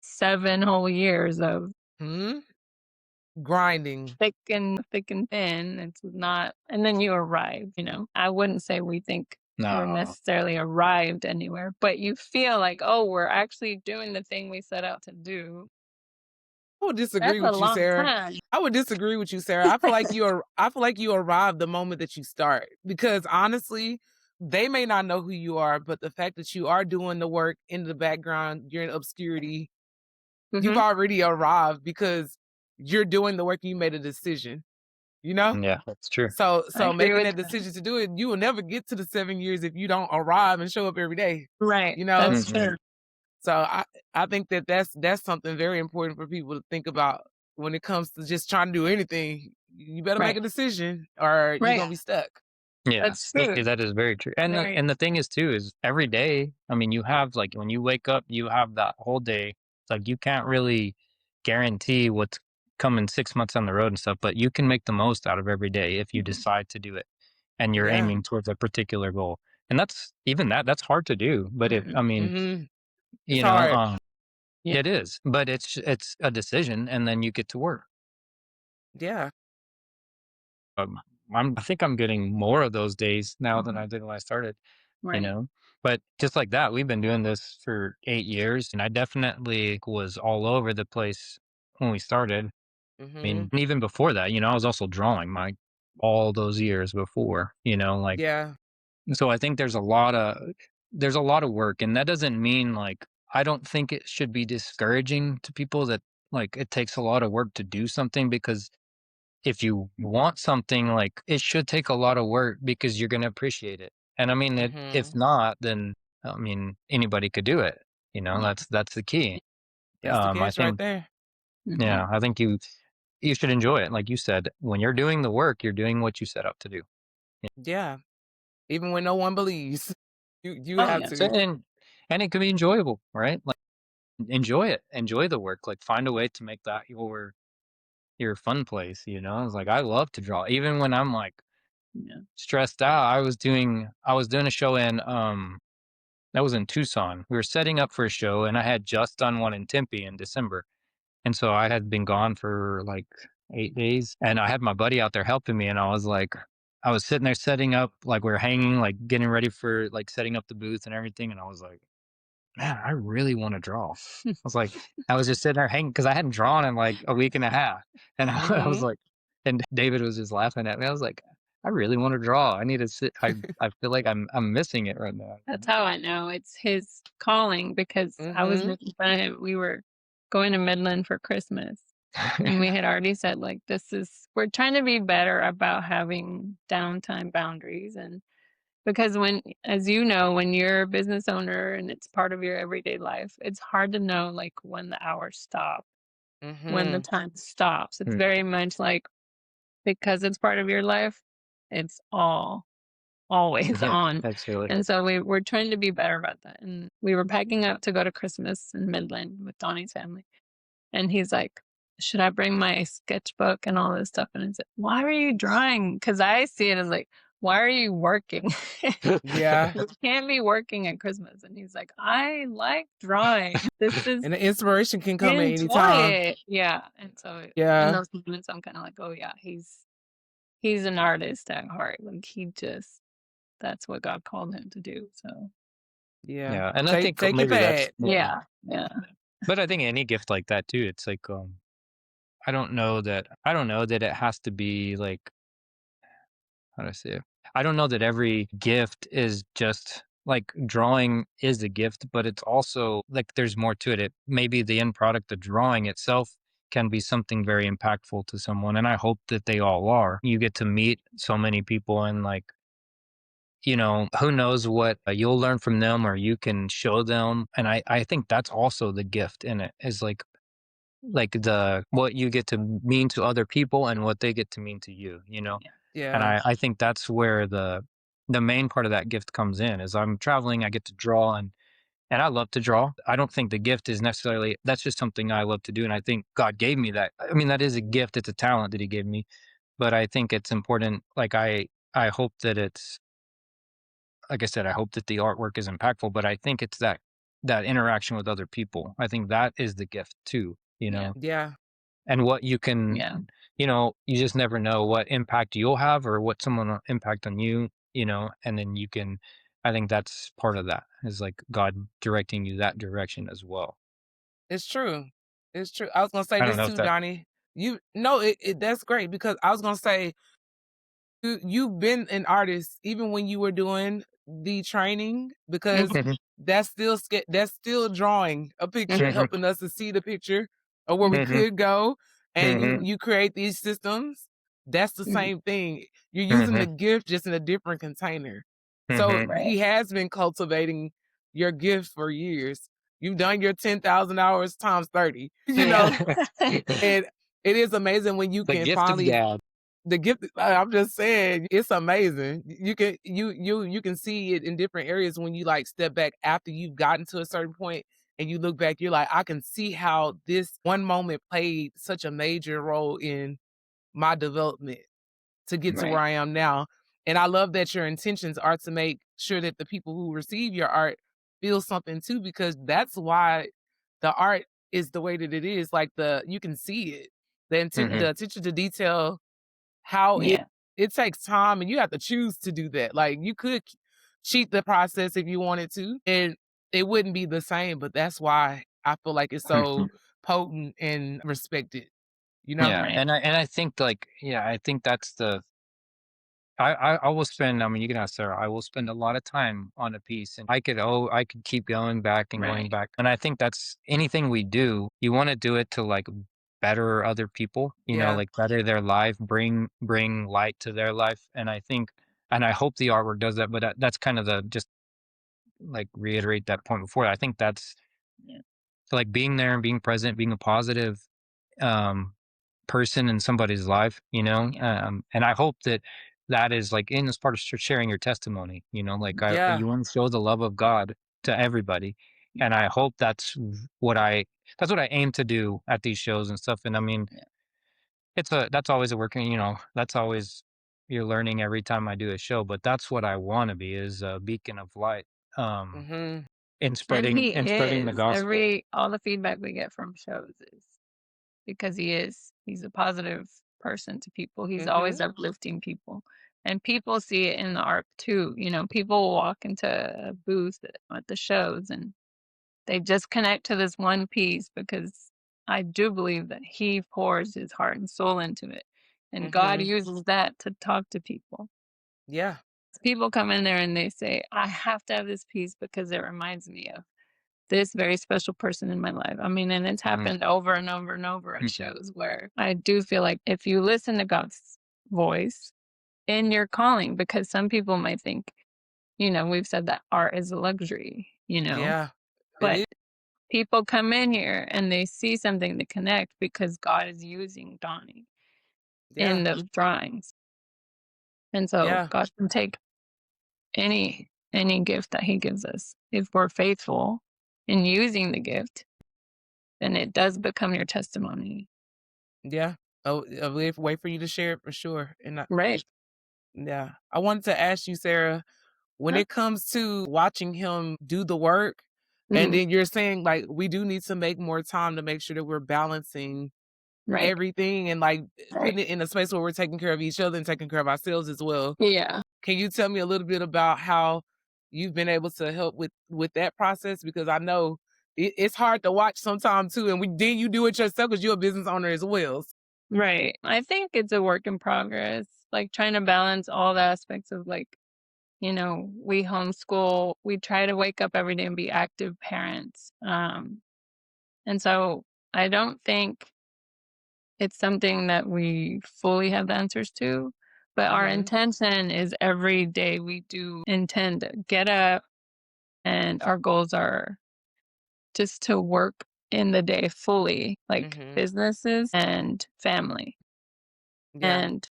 7 whole years of Mhm. Grinding. thick and thin. It's not, and then you arrive, I wouldn't say we think we're No, necessarily arrived anywhere, but you feel like, oh, we're actually doing the thing we set out to do. I would That's disagree a with you, long Sarah. time. I would disagree with you, Sarah. I feel like you arrive the moment that you start because honestly, they may not know who you are, but the fact that you are doing the work in the background, you're in obscurity, you've Hmm. already arrived because you're doing the work, you made a decision, you know? yeah, that's true. I So agree making with that that. decision to do it, you will never get to the 7 years if you don't arrive and show up every day, Right. you know? That's Mhm. true. So I think that that's something very important for people to think about when it comes to just trying to do anything. You better make Right. a decision or you're Right. gonna be stuck. Yeah, That's true. that is very true. And Very. the thing is too is every day. I mean, you have like when you wake up, you have that whole day. It's like you can't really guarantee what's coming 6 months on the road and stuff, but you can make the most out of every day if you Mhm. decide to do it, and you're Yeah. aiming towards a particular goal. And that's even that's hard to do. But if Mhm. I mean, Mhm. It's you know, hard. yeah, it is. But it's a decision, and then you get to work. Yeah. Um, I think I'm getting more of those days now than Mhm. I did when I started. you Right. know? But just like that, we've been doing this for 8 years, and I definitely was all over the place when we started. I Mhm. mean, and even before that, I was also drawing my all those years before, like Yeah. so I think there's a lot of work, and that doesn't mean like I don't think it should be discouraging to people that like it takes a lot of work to do something because if you want something, like, it should take a lot of work because you're gonna appreciate it. And I mean, if Mhm. not, then, I mean, anybody could do it, Yeah. that's the key. That's the I catch right think there. Mhm. yeah, I think you should enjoy it. Like you said, when you're doing the work, you're doing what you set out to do. Yeah. Even when no one believes. You Oh, have yeah. So to. and it can be enjoyable, right? Like, enjoy it. Enjoy the work. Like, find a way to make that your fun place, It's like, I love to draw. Even when I'm, like, Yeah. stressed out. I was doing a show in that was in Tucson. We were setting up for a show and I had just done one in Tempe in December. And so I had been gone for like 8 days and I had my buddy out there helping me and I was sitting there setting up, like we are hanging, like getting ready for like setting up the booth and everything and I was like, man, I really want to draw. I was just sitting there hanging because I hadn't drawn in like a week and a half. And I was Mhm. like, and David was just laughing at me. I was like, I really want to draw. I need to sit. I feel like I'm missing it right now. That's how I know it's his calling, because I was Mhm. making fun of him. We were going to Midland for Christmas, And we had already said, like, we're trying to be better about having downtime boundaries. And because as you know, when you're a business owner and it's part of your everyday life, it's hard to know, like, when the hours stop, when the Mhm. time stops. It's Mm. very much like, because it's part of your life, it's always Yeah, on. absolutely. And so we're trying to be better about that. And we were packing up to go to Christmas in Midland with Donnie's family. And he's like, "Should I bring my sketchbook and all this stuff?" And I said, "Why are you drawing?" Because I see it as like, "Why are you working? Yeah. You can't be working at Christmas." And he's like, "I like drawing. This is And the inspiration can come at any enjoy time. it." Yeah. And so in Yeah. those moments, I'm kind of like, "Oh yeah, he's an artist at heart. Like that's what God called him to do." So Yeah. Yeah, and I Take think take it maybe that's back. yeah, yeah, but I think any gift like that too, it's like, I don't know that it has to be like, how do I say it? I don't know that every gift is just like drawing is a gift, but it's also like there's more to it. Maybe the end product, the drawing itself can be something very impactful to someone. And I hope that they all are. You get to meet so many people and like, who knows what you'll learn from them or you can show them. And I think that's also the gift in it is like the what you get to mean to other people and what they get to mean to you. yeah, And Yeah. I think that's where the main part of that gift comes in is I'm traveling, I get to draw and I love to draw. I don't think the gift is necessarily that's just something I love to do. And I think God gave me that. I mean, that is a gift, it's a talent that he gave me. But I think it's important. Like I hope that it's like I said, I hope that the artwork is impactful, but I think it's that interaction with other people. I think that is the gift too, yeah, Yeah. and what you can, yeah, you just never know what impact you'll have or what someone will impact on you, and then you can, I think that's part of that is like God directing you that direction as well. It's true. It's true. I was gonna say I don't this know if too, that, Donnie. You no, it that's great because I was gonna say you've been an artist even when you were doing the training because mhm, that's still drawing a picture, mhm, helping us to see the picture of where we Mhm, could go, and you mhm, you create these systems. That's the mhm, same thing. You're using the mhm, gift just in a different container. So mhm. right, he has been cultivating your gift for years. You've done your 10,000 hours times 30, yeah, and it is amazing when you The can gift of finally gab. the gift. I'm just saying, it's amazing. You can see it in different areas when you like step back after you've gotten to a certain point and you look back. You're like, I can see how this one moment played such a major role in my development to get to where right, I am now. And I love that your intentions are to make sure that the people who receive your art feel something too, because that's why the art is the way that it is. Like you can see it, Mhm, the attention to detail, how yeah, it takes time, and you have to choose to do that. Like you could cheat the process if you wanted to, and it wouldn't be the same. But that's why I feel like it's mhm. so potent and respected. You know? Yeah, right, and I think like yeah, I think that's the I will spend, I mean, you can ask Sarah, I will spend a lot of time on a piece and I could keep going back and going right, back. And I think that's anything we do, you want to do it to like better other people, Yeah. like better their life, bring light to their life. And I think and I hope the artwork does that, but that's kind of the just like reiterate that point before. I think that's yeah, like being there and being present, being a positive um person in somebody's life, yeah, and I hope that that is like in as part of sharing your testimony, like Yeah. you want to show the love of God to everybody, and I hope what I that's what I aim to do at these shows and stuff. And I mean, yeah, that's always a working, that's always you're learning every time I do a show, but that's what I want to be is a beacon of light, um, Mhm. in and spreading he and spreading the is. gospel. All the feedback we get from shows is because he's a positive person to people. He's always Mhm. uplifting people. And people see it in the art too. People will walk into a booth at the shows and they just connect to this one piece because I do believe that he pours his heart and soul into it. And God Mhm. uses that to talk to people. Yeah. People come in there and they say, I have to have this piece because it reminds me of this very special person in my life. I mean, and it's happened over and over and over at shows where I do feel like if you listen to God's voice in your calling, because some people might think, we've said that art is a luxury, Yeah, it but is. people come in here and they see something to connect because God is using Donnie in Yeah, those drawings. And so yeah, God can take any gift that he gives us. If we're faithful in using the gift, then it does become your testimony. yeah. Oh, wait for you to share it for sure. And Right. yeah, I wanted to ask you, Sarah, when Huh? it comes to watching him do the work, and Mhm. then you're saying like we do need to make more time to make sure that we're balancing Right. everything and like Right. putting it in a space where we're taking care of each other and taking care of ourselves as well. Yeah. Can you tell me a little bit about how you've been able to help with that process? Because I know it's hard to watch sometimes too, and then you do it yourself because you're a business owner as well. Right. I think it's a work in progress, like trying to balance all the aspects of we homeschool, we try to wake up every day and be active parents. And so I don't think it's something that we fully have the answers to, but our Mhm. intention is every day we do intend to get up, and our goals are just to work in the day fully, like Mhm. businesses and family. Yeah. And,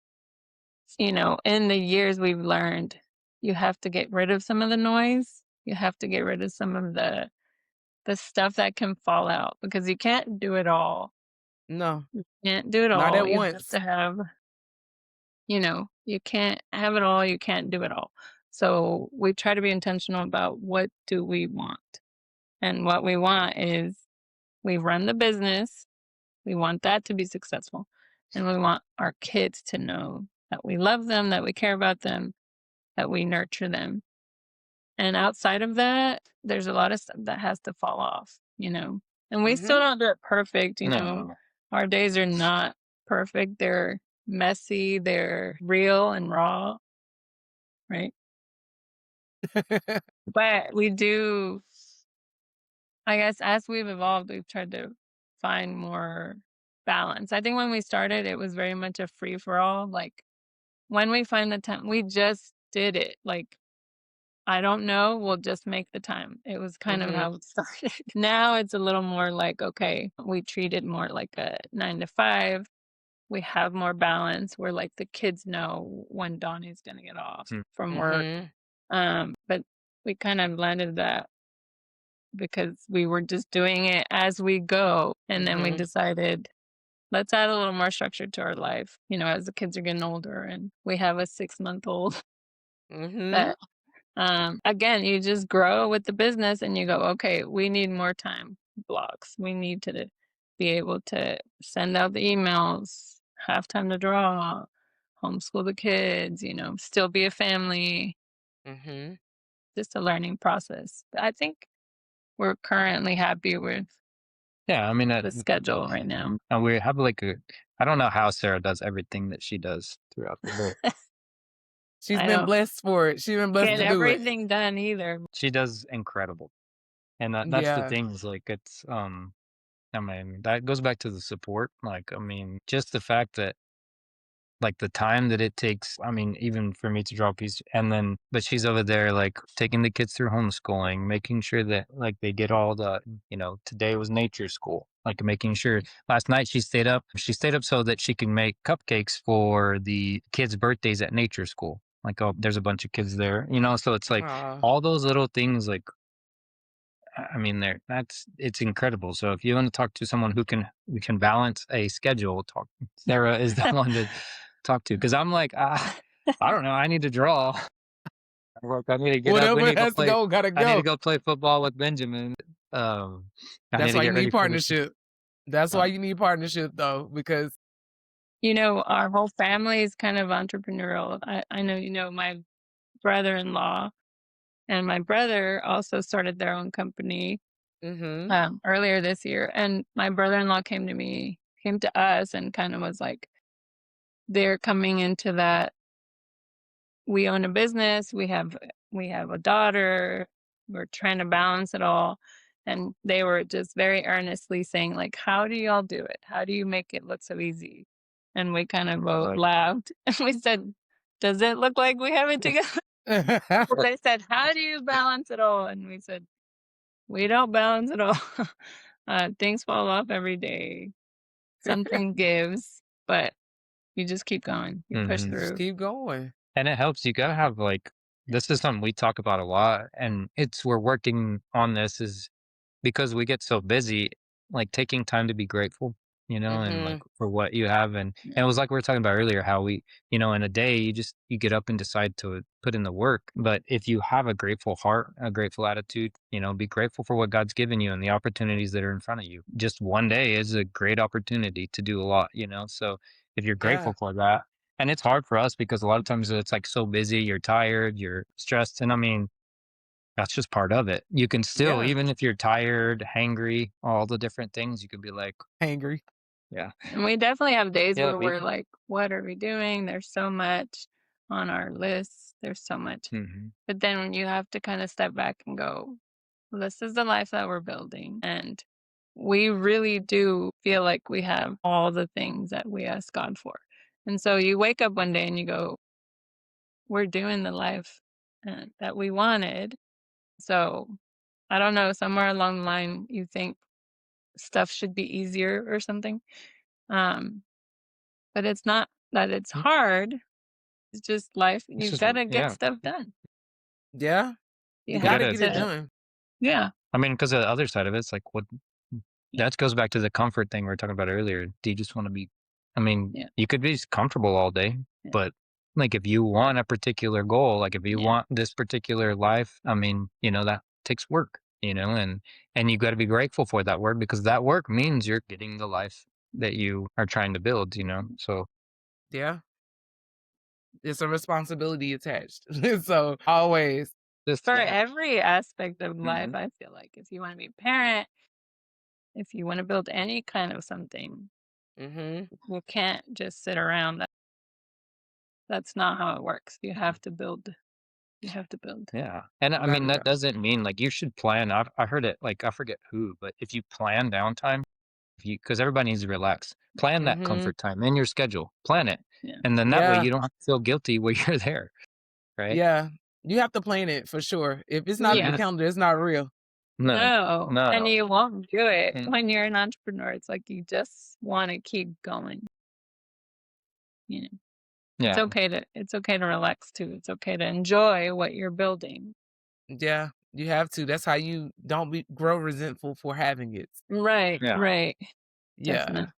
in the years we've learned you have to get rid of some of the noise. You have to get rid of some of the stuff that can fall out because you can't do it all. No, You can't do it not all. at You have once. to have, you can't have it all. You can't do it all. So we try to be intentional about what do we want. And what we want is we run the business. We want that to be successful. And we want our kids to know that we love them, that we care about them, that we nurture them. And outside of that, there's a lot of stuff that has to fall off. And we still Mhm. don't do it perfect. No. Our days are not perfect. They're messy, they're real and raw, right? But we do, I guess, as we've evolved, we've tried to find more balance. I think when we started, it was very much a free for all. Like when we find the time, we just did it. Like, I don't know, we'll just make the time. It was kind of Mhm. how it started. Now it's a little more like, okay, we treat it more like a 9 to 5. We have more balance where like the kids know when Donnie's gonna get off from work. Mhm. But we kind of landed that because we were just doing it as we go. And then we Mhm. decided, let's add a little more structure to our life, as the kids are getting older and we have a 6-month-old Mhm. that again, you just grow with the business and you go, okay, we need more time blocks. We need to be able to send out the emails, have time to draw, homeschool the kids, still be a family, Mhm. just a learning process. I think we're currently happy with Yeah, I mean, the schedule right now. we have like I don't know how Sarah does everything that she does throughout the day. She's I been don't blessed for it. She's been blessed get to do it. everything done either. She does incredible. And that's the Yeah. thing is like, I mean, that goes back to the support. Like, I mean, just the fact that like the time that it takes, I mean, even for me to draw a piece and then, but she's over there like taking the kids through homeschooling, making sure that like they get all the, today was nature school, like making sure last night she stayed up so that she can make cupcakes for the kids' birthdays at nature school. Like, oh, there's a bunch of kids there, so it's like Aw. all those little things, like, I mean, it's incredible. So if you want to talk to someone we can balance a schedule, Sarah is the one to talk to. Because I'm like, I don't know. I need to draw. I need to get up. We Whatever need to go has to play. go, gotta I need to go. go play football with Benjamin. Um, I need That's to why you get ready need for this. partnership. That's why Um, you need partnership though, because Our whole family is kind of entrepreneurial. I know, my brother-in-law and my brother also started their own company mhm. earlier this year. And my brother-in-law came to us and kind of was like, they're coming into that. We own a business. We have a daughter. We're trying to balance it all. And they were just very earnestly saying, like, how do y'all do it? How do you make it look so easy? And we kind of both laughed and we said, does it look like we have it together? They said, how do you balance it all? And we said, we don't balance it all. Things fall off every day. Something gives, but you just keep going. You push Mhm. Just through. keep going. And it helps. You gotta have like this is something we talk about a lot, and we're working on this is because we get so busy, like taking time to be grateful, and like Mhm. for what you have. And it was like we were talking about earlier, how we, in a day you get up and decide to put in the work. But if you have a grateful heart, a grateful attitude, be grateful for what God's given you and the opportunities that are in front of you. Just one day is a great opportunity to do a lot. So if you're Yeah. grateful for that, and it's hard for us because a lot of times it's like so busy, you're tired, you're stressed. And I mean, that's just part of it. You can still, Yeah. even if you're tired, hangry, all the different things, you could be like, Angry. yeah, And we definitely have days yeah, where we're like, what are we doing? There's so much on our list. There's so much. hmm But then when you have to kind of step back and go, this is the life that we're building. And we really do feel like we have all the things that we ask God for. And so you wake up one day and you go, we're doing the life that we wanted. So I don't know, somewhere along the line, you think stuff should be easier or something. Um, but it's not that it's hard. It's just life. it's You just, gotta get yeah, stuff done. Yeah. You You you have gotta gotta, get it to, done. yeah, I mean, because the other side of it's like, yeah, that goes back to the comfort thing we were talking about earlier. Do you just want to be, I mean, yeah, you could be comfortable all day, yeah, but like if you want a particular goal, like if you yeah. want this particular life, I mean, that takes work, and you got to be grateful for that work because that work means you're getting the life that you are trying to build. So, Yeah. It's a responsibility attached. So always. this, For yeah. every aspect of life, hmm I feel like if you want to be a parent, if you want to build any kind of something, Mhm. you can't just sit around. That's not how it works. You have to build. You have to build. Yeah. And I Without mean, a that doubt. doesn't mean like you should plan. I heard it, like, I forget who, but if you plan downtime, because everybody needs to relax, plan that Mhm. comfort time in your schedule, plan it. Yeah. And then that way Yeah. you don't have to feel guilty when you're there. Right. Yeah. You have to plan it for sure. If it's not in the Yeah. hmm calendar, it's not real. No, No. And no. you won't do it Mm, when you're an entrepreneur. It's like you just want to keep going. You know. yeah. It's okay to relax too. It's okay to enjoy what you're building. Yeah. You have to. That's how you don't grow resentful for having it. Right, Yeah. right. Yeah. Definitely.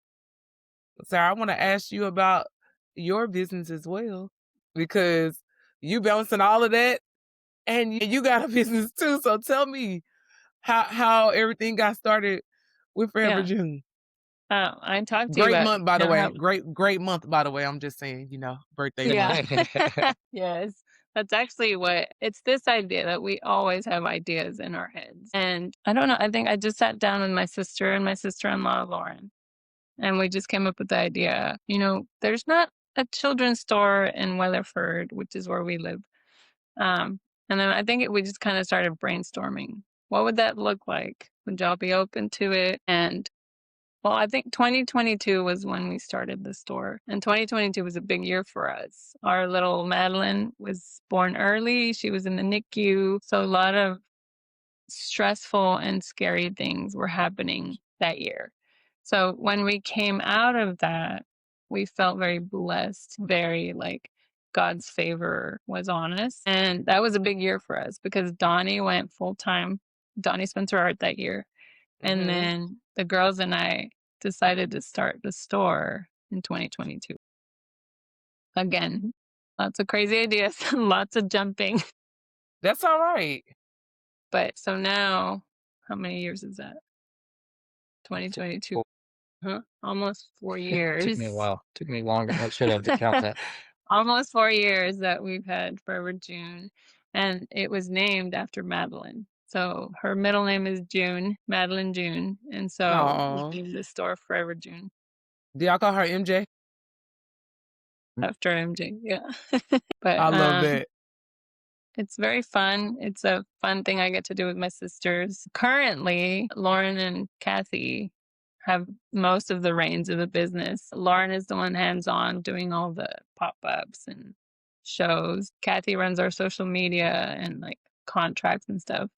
Sarah, I want to ask you about your business as well, because you balancing all of that and you got a business too. So tell me how everything got started with Forever Yeah. June. I talked to you Great about, month, by the way. how, Great month, by the way. I'm just saying, birthday month. yeah. Yes. That's actually it's this idea that we always have ideas in our heads. And I don't know, I think I just sat down with my sister and my sister-in-law, Lauren, and we just came up with the idea, there's not a children's store in Weatherford, which is where we live. Um, and then I think we just kind of started brainstorming. What would that look like? Would y'all be open to it? And well, I think 2022 was when we started the store, and 2022 was a big year for us. Our little Madeline was born early. She was in the NICU. So a lot of stressful and scary things were happening that year. So when we came out of that, we felt very blessed, very like God's favor was on us. And that was a big year for us because Donnie went full time, Donnie Spencer Art that year. And Hmm. then the girls and I decided to start the store in 2022. Again, lots of crazy ideas, lots of jumping. That's all right. But so now, how many years is that? 2022. Well, Huh? Almost 4 took me a years. while. Took me longer. I should have to count that. Almost 4 years that we've had Forever June, and it was named after Madeline. So her middle name is June, Madeline June, and so we No. named the store Forever June Do y'all call her MJ? after MJ. Yeah. But I love that. It's very fun. It's a fun thing I get to do with my sisters. Currently, Lauren and Kathy have most of the reins of the business. Lauren is the one hands on doing all the pop ups and shows. Kathy runs our social media and like contracts and stuff.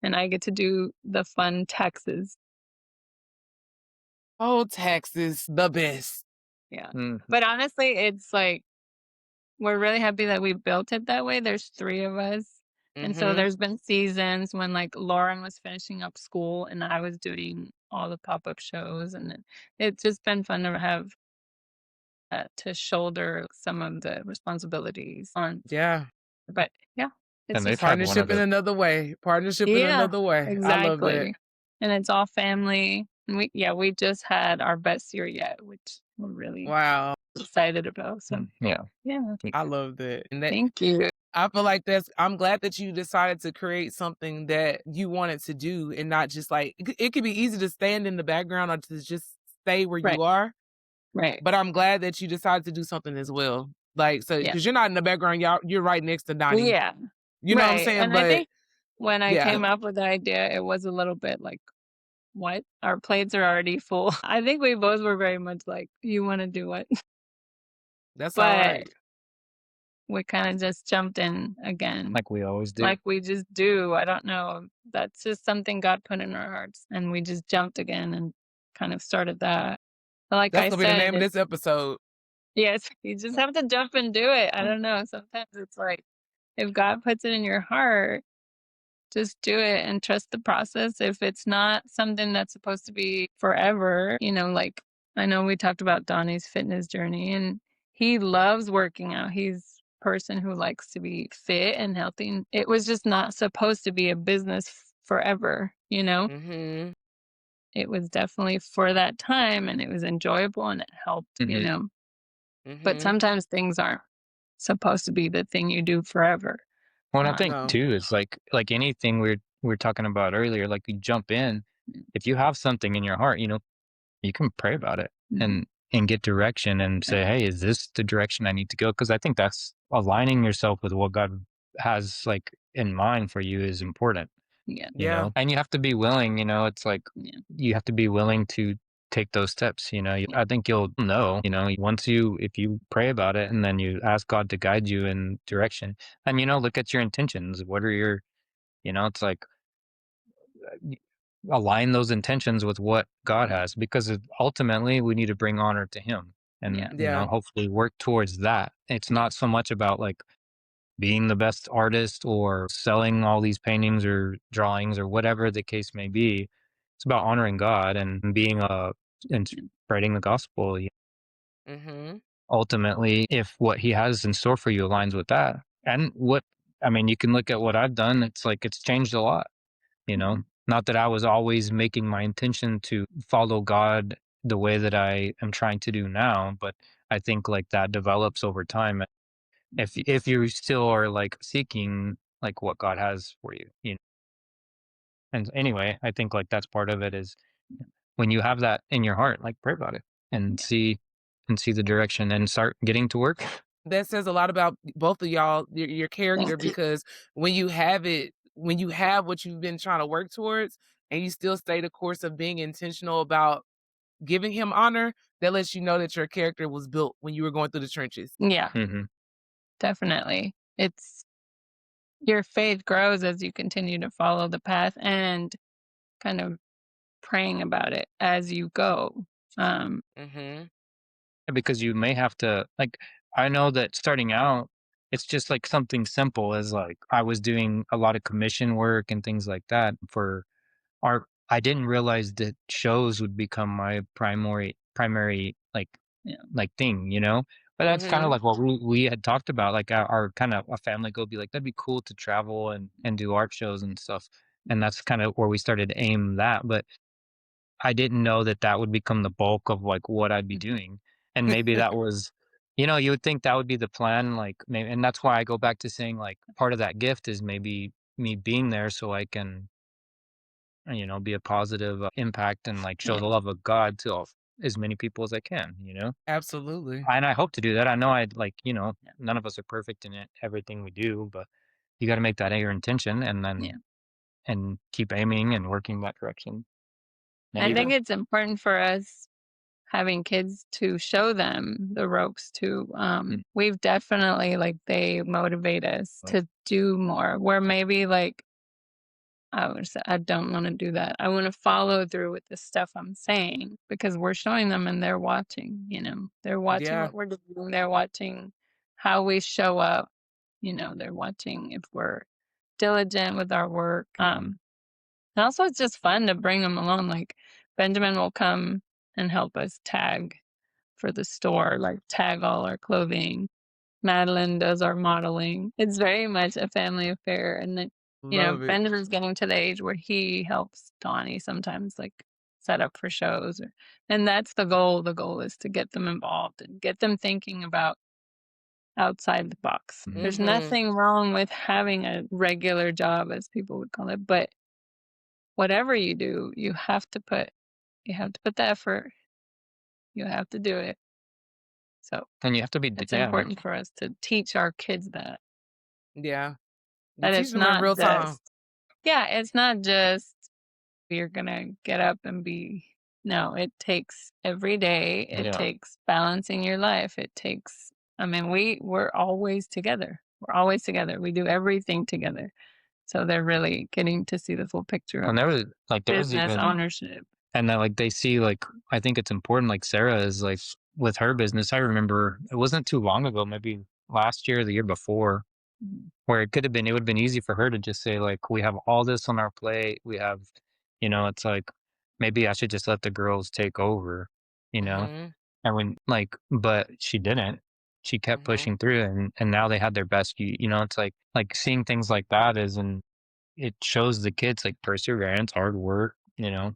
And I get to do the fun taxes. Oh, taxes, the best. Yeah. Mm. But honestly, it's like we're really happy that we built it that way. There's 3 of us. And so Mhm. there's been seasons when like Lauren was finishing up school and I was doing all the pop-up shows and it's just been fun to have to shoulder some of the responsibilities on. Yeah. But yeah, it's And they've just had one of Partnership in the another way. Partnership in yeah, another way. I love that. exactly. And it's all family. And we just had our best year yet, which we're really Wow. excited about. So yeah. yeah, I love that. And that thank you. I feel like I'm glad that you decided to create something that you wanted to do and not just like it could be easy to stand in the background or to just stay where Right, you are, right. but I'm glad that you decided to do something as well. Like so Yeah. because you're not in the background, you're right next to Donnie. Yeah. You know what I'm Right, saying? and I But think when I yeah, came up with the idea, it was a little bit like, "What? Our plates are already full." I think we both were very much like, "You wanna do what?" that's all But right. we kinda just jumped in again, Like we always do. like we just do. I don't know. That's just something God put in our hearts, and we just jumped again and kind of started that. But like That's I gonna be the said, name of it's this episode. yes, you just have to jump and do it. I don't know. Sometimes it's like, if God puts it in your heart, just do it and trust the process. If it's not something that's supposed to be forever, like I know we talked about Donnie's fitness journey and he loves working out. He's a person who likes to be fit and healthy. And it was just not supposed to be a business forever, you know? Mhm. It was definitely for that time and it was enjoyable and it helped, Mhm. But Mhm. sometimes things aren't supposed to be the thing you do forever. Well, and I think No. too, it's like anything we're talking about earlier, like you jump in, if you have something in your heart, you can pray about it Mhm. and get direction and Right. say, "Hey, is this the direction I need to go?" Because I think that's aligning yourself with what God has like in mind for you is important, Yeah. Yeah. and you have to be willing, it's like Yeah. you have to be willing to take those steps, Yeah. I think you'll know, once if you pray about it and then you ask God to guide you in direction and, look at your intentions. What are your, it's like y- align those intentions with what God has because ultimately we need to bring honor to him and, Yeah. Yeah. hopefully work towards that. It's not so much about like being the best artist or selling all these paintings or drawings or whatever the case may be. It's about honoring God and being and Yeah. spreading the gospel. Mhm. Ultimately, if what he has in store for you aligns with that, and I mean, you can look at what I've done. It's like it's changed a lot. Mhm. Not that I was always making my intention to follow God the way that I am trying to do now, but I think like that develops over time if you still are like seeking like what God has for you. And anyway, I think like that's part of it is when you have that in your heart, like pray about it and Yeah. see the direction and start getting to work. That says a lot about both of y'all, your character, Thank you. because when you have what you've been trying to work towards and you still stay the course of being intentional about giving him honor, that lets you know that your character was built when you were going through the trenches. Yeah, Hmm. definitely. It's your faith grows as you continue to follow the path and kind of praying about it as you go. Um, Mhm. Because you may have to like I know that starting out, it's just like something simple as like I was doing a lot of commission work and things like that for art. I didn't realize that shows would become my primary yeah, thing. But that's kind of Mhm. like what we had talked about, like our kind of a family go be like, that'd be cool to travel and do art shows and stuff. And that's kind of where we started to aim that. But I didn't know that that would become the bulk of like what I'd be doing. And maybe that was, you would think that would be the plan. Like, maybe, and that's why I go back to saying like part of that gift is maybe me being there so I can, be a positive impact and like show yeah, the love of God to as many people as I can. Absolutely. And I hope to do that. I know I'd like, yeah, none of us are perfect in it, everything we do, but you got to make that your intention, and Yeah. then and keep aiming and working that direction. I Maybe. think it's important for us having kids to show them the ropes too. Mm. We've definitely like they motivate us to do more. Where maybe like I would say I don't want to do that. I want to follow through with the stuff I'm saying because we're showing them and they're watching. They're watching Yeah. what we're doing. They're watching how we show up. They're watching if we're diligent with our work. And also, it's just fun to bring them along. Like Benjamin will come and help us tag for the store, like tag all our clothing. Madeline does our modeling. It's very much a family affair. And then, Love it. Benjamin's getting to the age where he helps Donnie sometimes like set up for shows. And that's the goal. The goal is to get them involved and get them thinking about outside the box. There's Mhm. nothing wrong with having a regular job, as people would call it, but whatever you do, you have to put the effort. You have to do it. So And you have to be, it's yeah, important for us to teach our kids Yeah. You that teach it's them in not real time. just, yeah, it's not just you're gonna get up and be. No, it takes every day. It yeah. takes balancing your life. It takes. I mean, we're always together. We're always together. We do everything together. So they're really getting to see the full picture of And there was business even, ownership. and then like they see, like, I think it's important, like Sarah is like with her business. I remember it wasn't too long ago, maybe last year or the year before, Mhm. where it would have been easy for her to just say, like, we have all this on our plate. We have, it's like, maybe I should just let the girls take over, you know? Mhm. And but she didn't. She kept Mhm. pushing through, and now they had their best. It's like seeing things like that it shows the kids like perseverance, hard work, And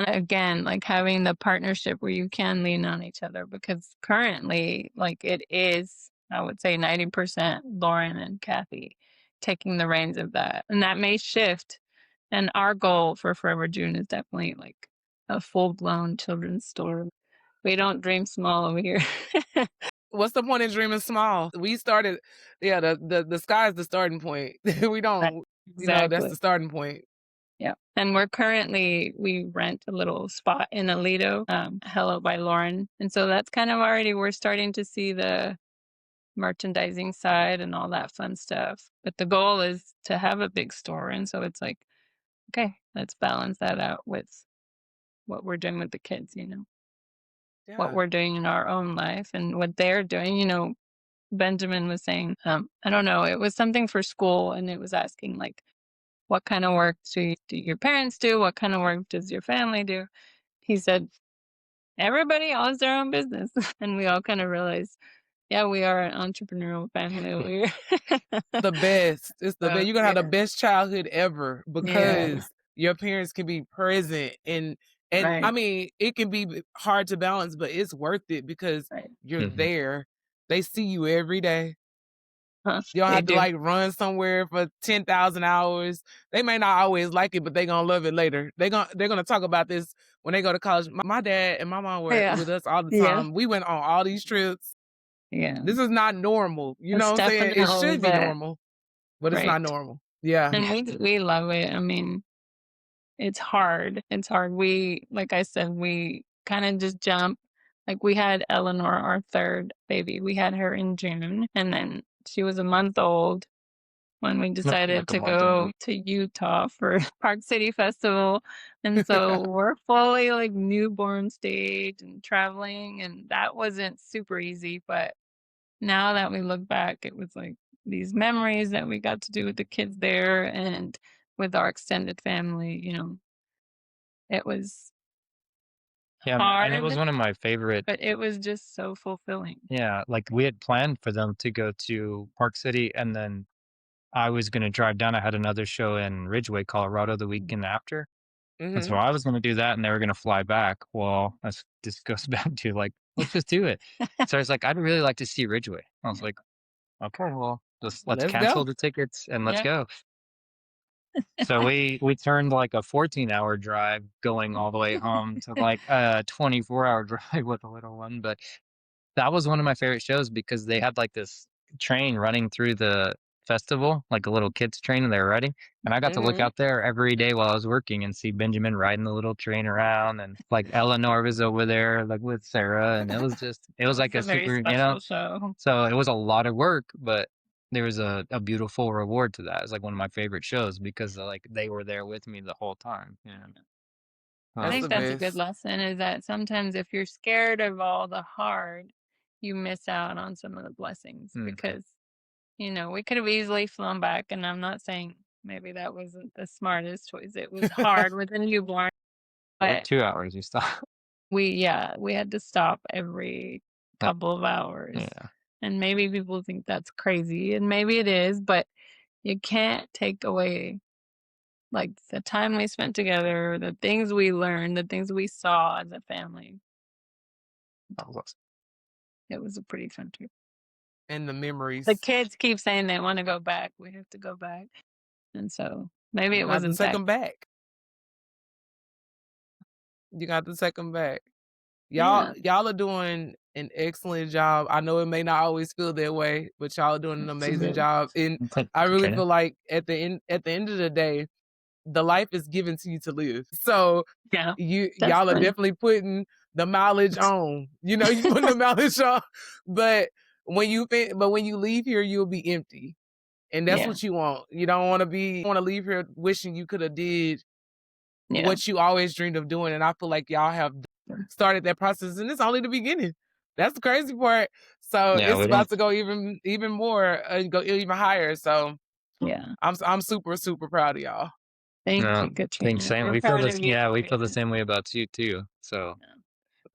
again, like having the partnership where you can lean on each other because currently, like it is, I would say 90% Lauren and Kathy taking the reins of that. And that may shift. And our goal for Forever June is definitely like a full blown children's store. We don't dream small over here. What's the point in dreaming small? We started, yeah, the sky's the starting point. We Right. don't, that's Exactly. the starting point. Yeah. And we rent a little spot in Alito, Hello by Lauren. And so that's kind of already, we're starting to see the merchandising side and all that fun stuff. But the goal is to have a big store. And so it's like, okay, let's balance that out with what we're doing with the kids, what Yeah. we're doing in our own life and what they're doing. Benjamin was saying, I don't know, it was something for school and it was asking like, what kind of work do your parents do? What kind of work does your family do? He said, everybody owns their own business. And we all kind of realized, yeah, we are an entrepreneurial family. The best. It's the best. So, You're gonna have the yeah. best childhood ever Yeah. because your parents can be present and I Right. mean, it can be hard to balance, but it's worth it because Right. you're Mhm. there. They see you every day. Huh. You don't They have to do. like run somewhere for 10,000 hours. They may not always like it, but they gonna love it later. They're gonna talk about this when they go to college. My dad and my mom were Yeah. with us all the Yeah. time. We went on all these trips. Yeah. This is not normal. You know It's what I'm saying? It definitely should be that. normal, but it's not Right. normal. Yeah. And we love it. I mean, it's hard. It's hard. Like I said, we kind of just jump. Like we had Eleanor, our third baby. We had her in June, and then she was a month old when we decided Like a to month and a go week. to Utah for Park City Festival. And so we're fully like newborn stage and traveling, and that wasn't super easy. But now that we look back, it was like these memories that we got to do with the kids there and with our extended family. It was Yeah, and it was hard, one of my favorite. but it was just so fulfilling. Yeah, like we had planned for them to go to Park City, and then I was going to drive down. I had another show in Ridgeway, Colorado the weekend after. And so Mhm. I was going to do that and they were going to fly back. Well, this goes back to like, let's just do it. So I was like, I'd really like to see Ridgeway. I was like, okay, well, let's Let's cancel go. the tickets and let's Yeah. go. So we turned like a 14-hour drive going all the way home to like a 24-hour drive with a little one. But that was one of my favorite shows because they had like this train running through the festival, like a little kids train, and they were riding, and I got to look Mhm. out there every day while I was working and see Benjamin riding the little train around, and like Eleanor was over there, like with Sarah, and it was It was like a a very super, special show. so it was a lot of work, but there was a beautiful reward to that. It's like one of my favorite shows because like they were there with me the whole time. Yeah. I That's Um, the think that's a good best. lesson is that sometimes if you're scared of all the hard, you miss out on some of the blessings mm, because, we could have easily flown back. And I'm not saying maybe that wasn't the smartest choice. It was hard with a newborn, every but 2 hours you stop. we had to stop every couple of hours. Yeah. And maybe people think that's crazy, and maybe it is, but you can't take away like the time we spent together, the things we learned, the things we saw as a family. That was awesome. It was a pretty fun trip. And the The memories. kids keep saying they want to go back. We have to go back. And so maybe You it got to wasn't take that. them back. You got to take them back. Yeah. Y'all are doing an excellent job. I know it may not always feel that way, but y'all are doing an amazing job. And I really Katrina. feel like at the end of the day, the life is given to you to live. So Yeah. y'all are Definitely. definitely putting the mileage on. You putting the mileage on. But when you leave here, you'll be empty. And that's Yeah. what you want. You don't want to leave here wishing you could have did Yeah. what you always dreamed of doing. And I feel like y'all have started that process, and it's only the beginning. That's the crazy part. So Yeah, it's we about don't. to go even more and go even higher. So Yeah. I'm super super proud of y'all. Thank No, you, think Katrina. same. We're We feel proud this. of you Yeah, we too. feel the same way about you too. So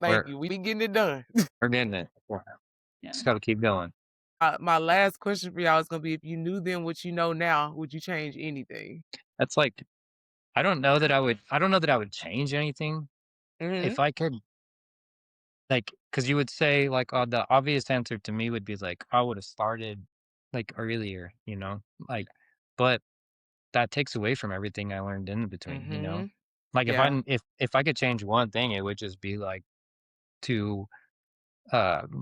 Thank we're you. We be getting it done. we're getting it. Yeah. Just got to keep going. My last question for y'all is gonna be: if you knew then what you know now, would you change anything? That's like I don't know that I would. I don't know that I would change anything Mm-hmm. if I could. Like, because you would say like the obvious answer to me would be like I would have started like earlier, like, but that takes away from everything I learned in between. Mm-hmm. Like if Yeah. I if I could change one thing, it would just be like to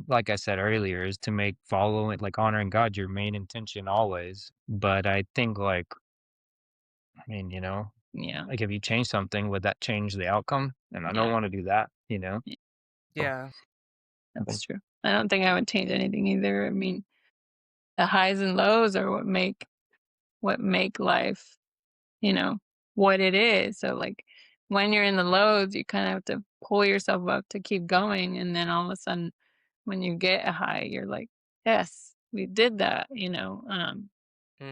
like I said earlier, is to make following like honoring God your main intention always. But I think like I mean, Yeah. like if you change something, would that change the outcome? And I don't Yeah. want to do that. Yeah. So, Yeah. I think- That's true. I don't think I would change anything either. I mean, the highs and lows are what make life, you know, what it is. So like when you're in the lows, you kind of have to pull yourself up to keep going. And then all of a sudden when you get a high, you're like, yes, we did that. I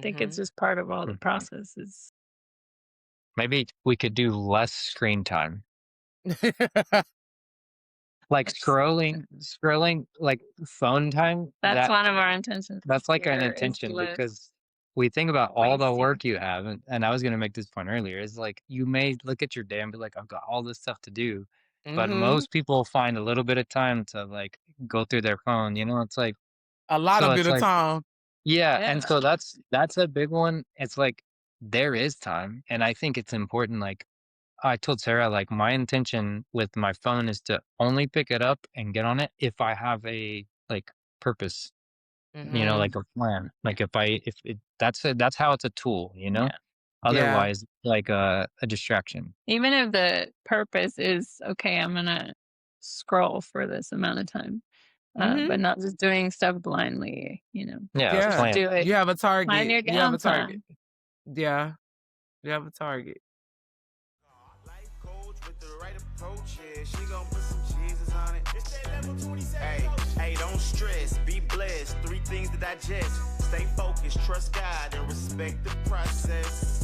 think it's Mm-hmm. just part of all the Mhm. processes. Maybe we could do less screen time. Like That's scrolling like phone time, that's one of our intentions this that's like an year is intention less because we think about all the wasting. work you have, and I was gonna make this point earlier, is like you may look at your day and be like, I've got all this stuff to do. But Mm-hmm. most people find a little bit of time to like go through their phone, it's like A lot so of bit it's of like time. yeah, and Yeah. so that's a big one. It's like there is time, and I think it's important. Like I told Sarah, like my intention with my phone is to only pick it up and get on it if I have a like purpose, Mm-hmm. like a plan. Like if it that's how it's a tool. Yeah. Yeah. Otherwise, like a distraction. Even if the purpose is, okay, I'm gonna scroll for this amount of time, Mm-hmm. but not just doing stuff blindly. Yeah, Just Yeah. plan. do it. You have a Find target. your You have a target. downtime. Yeah. You have a target. Life coach with the right approach, yeah. She gon' put some Jesus on it. It's that level 27. Hey, don't stress, be blessed. 3 things to digest. Stay focused, trust God, and respect the process.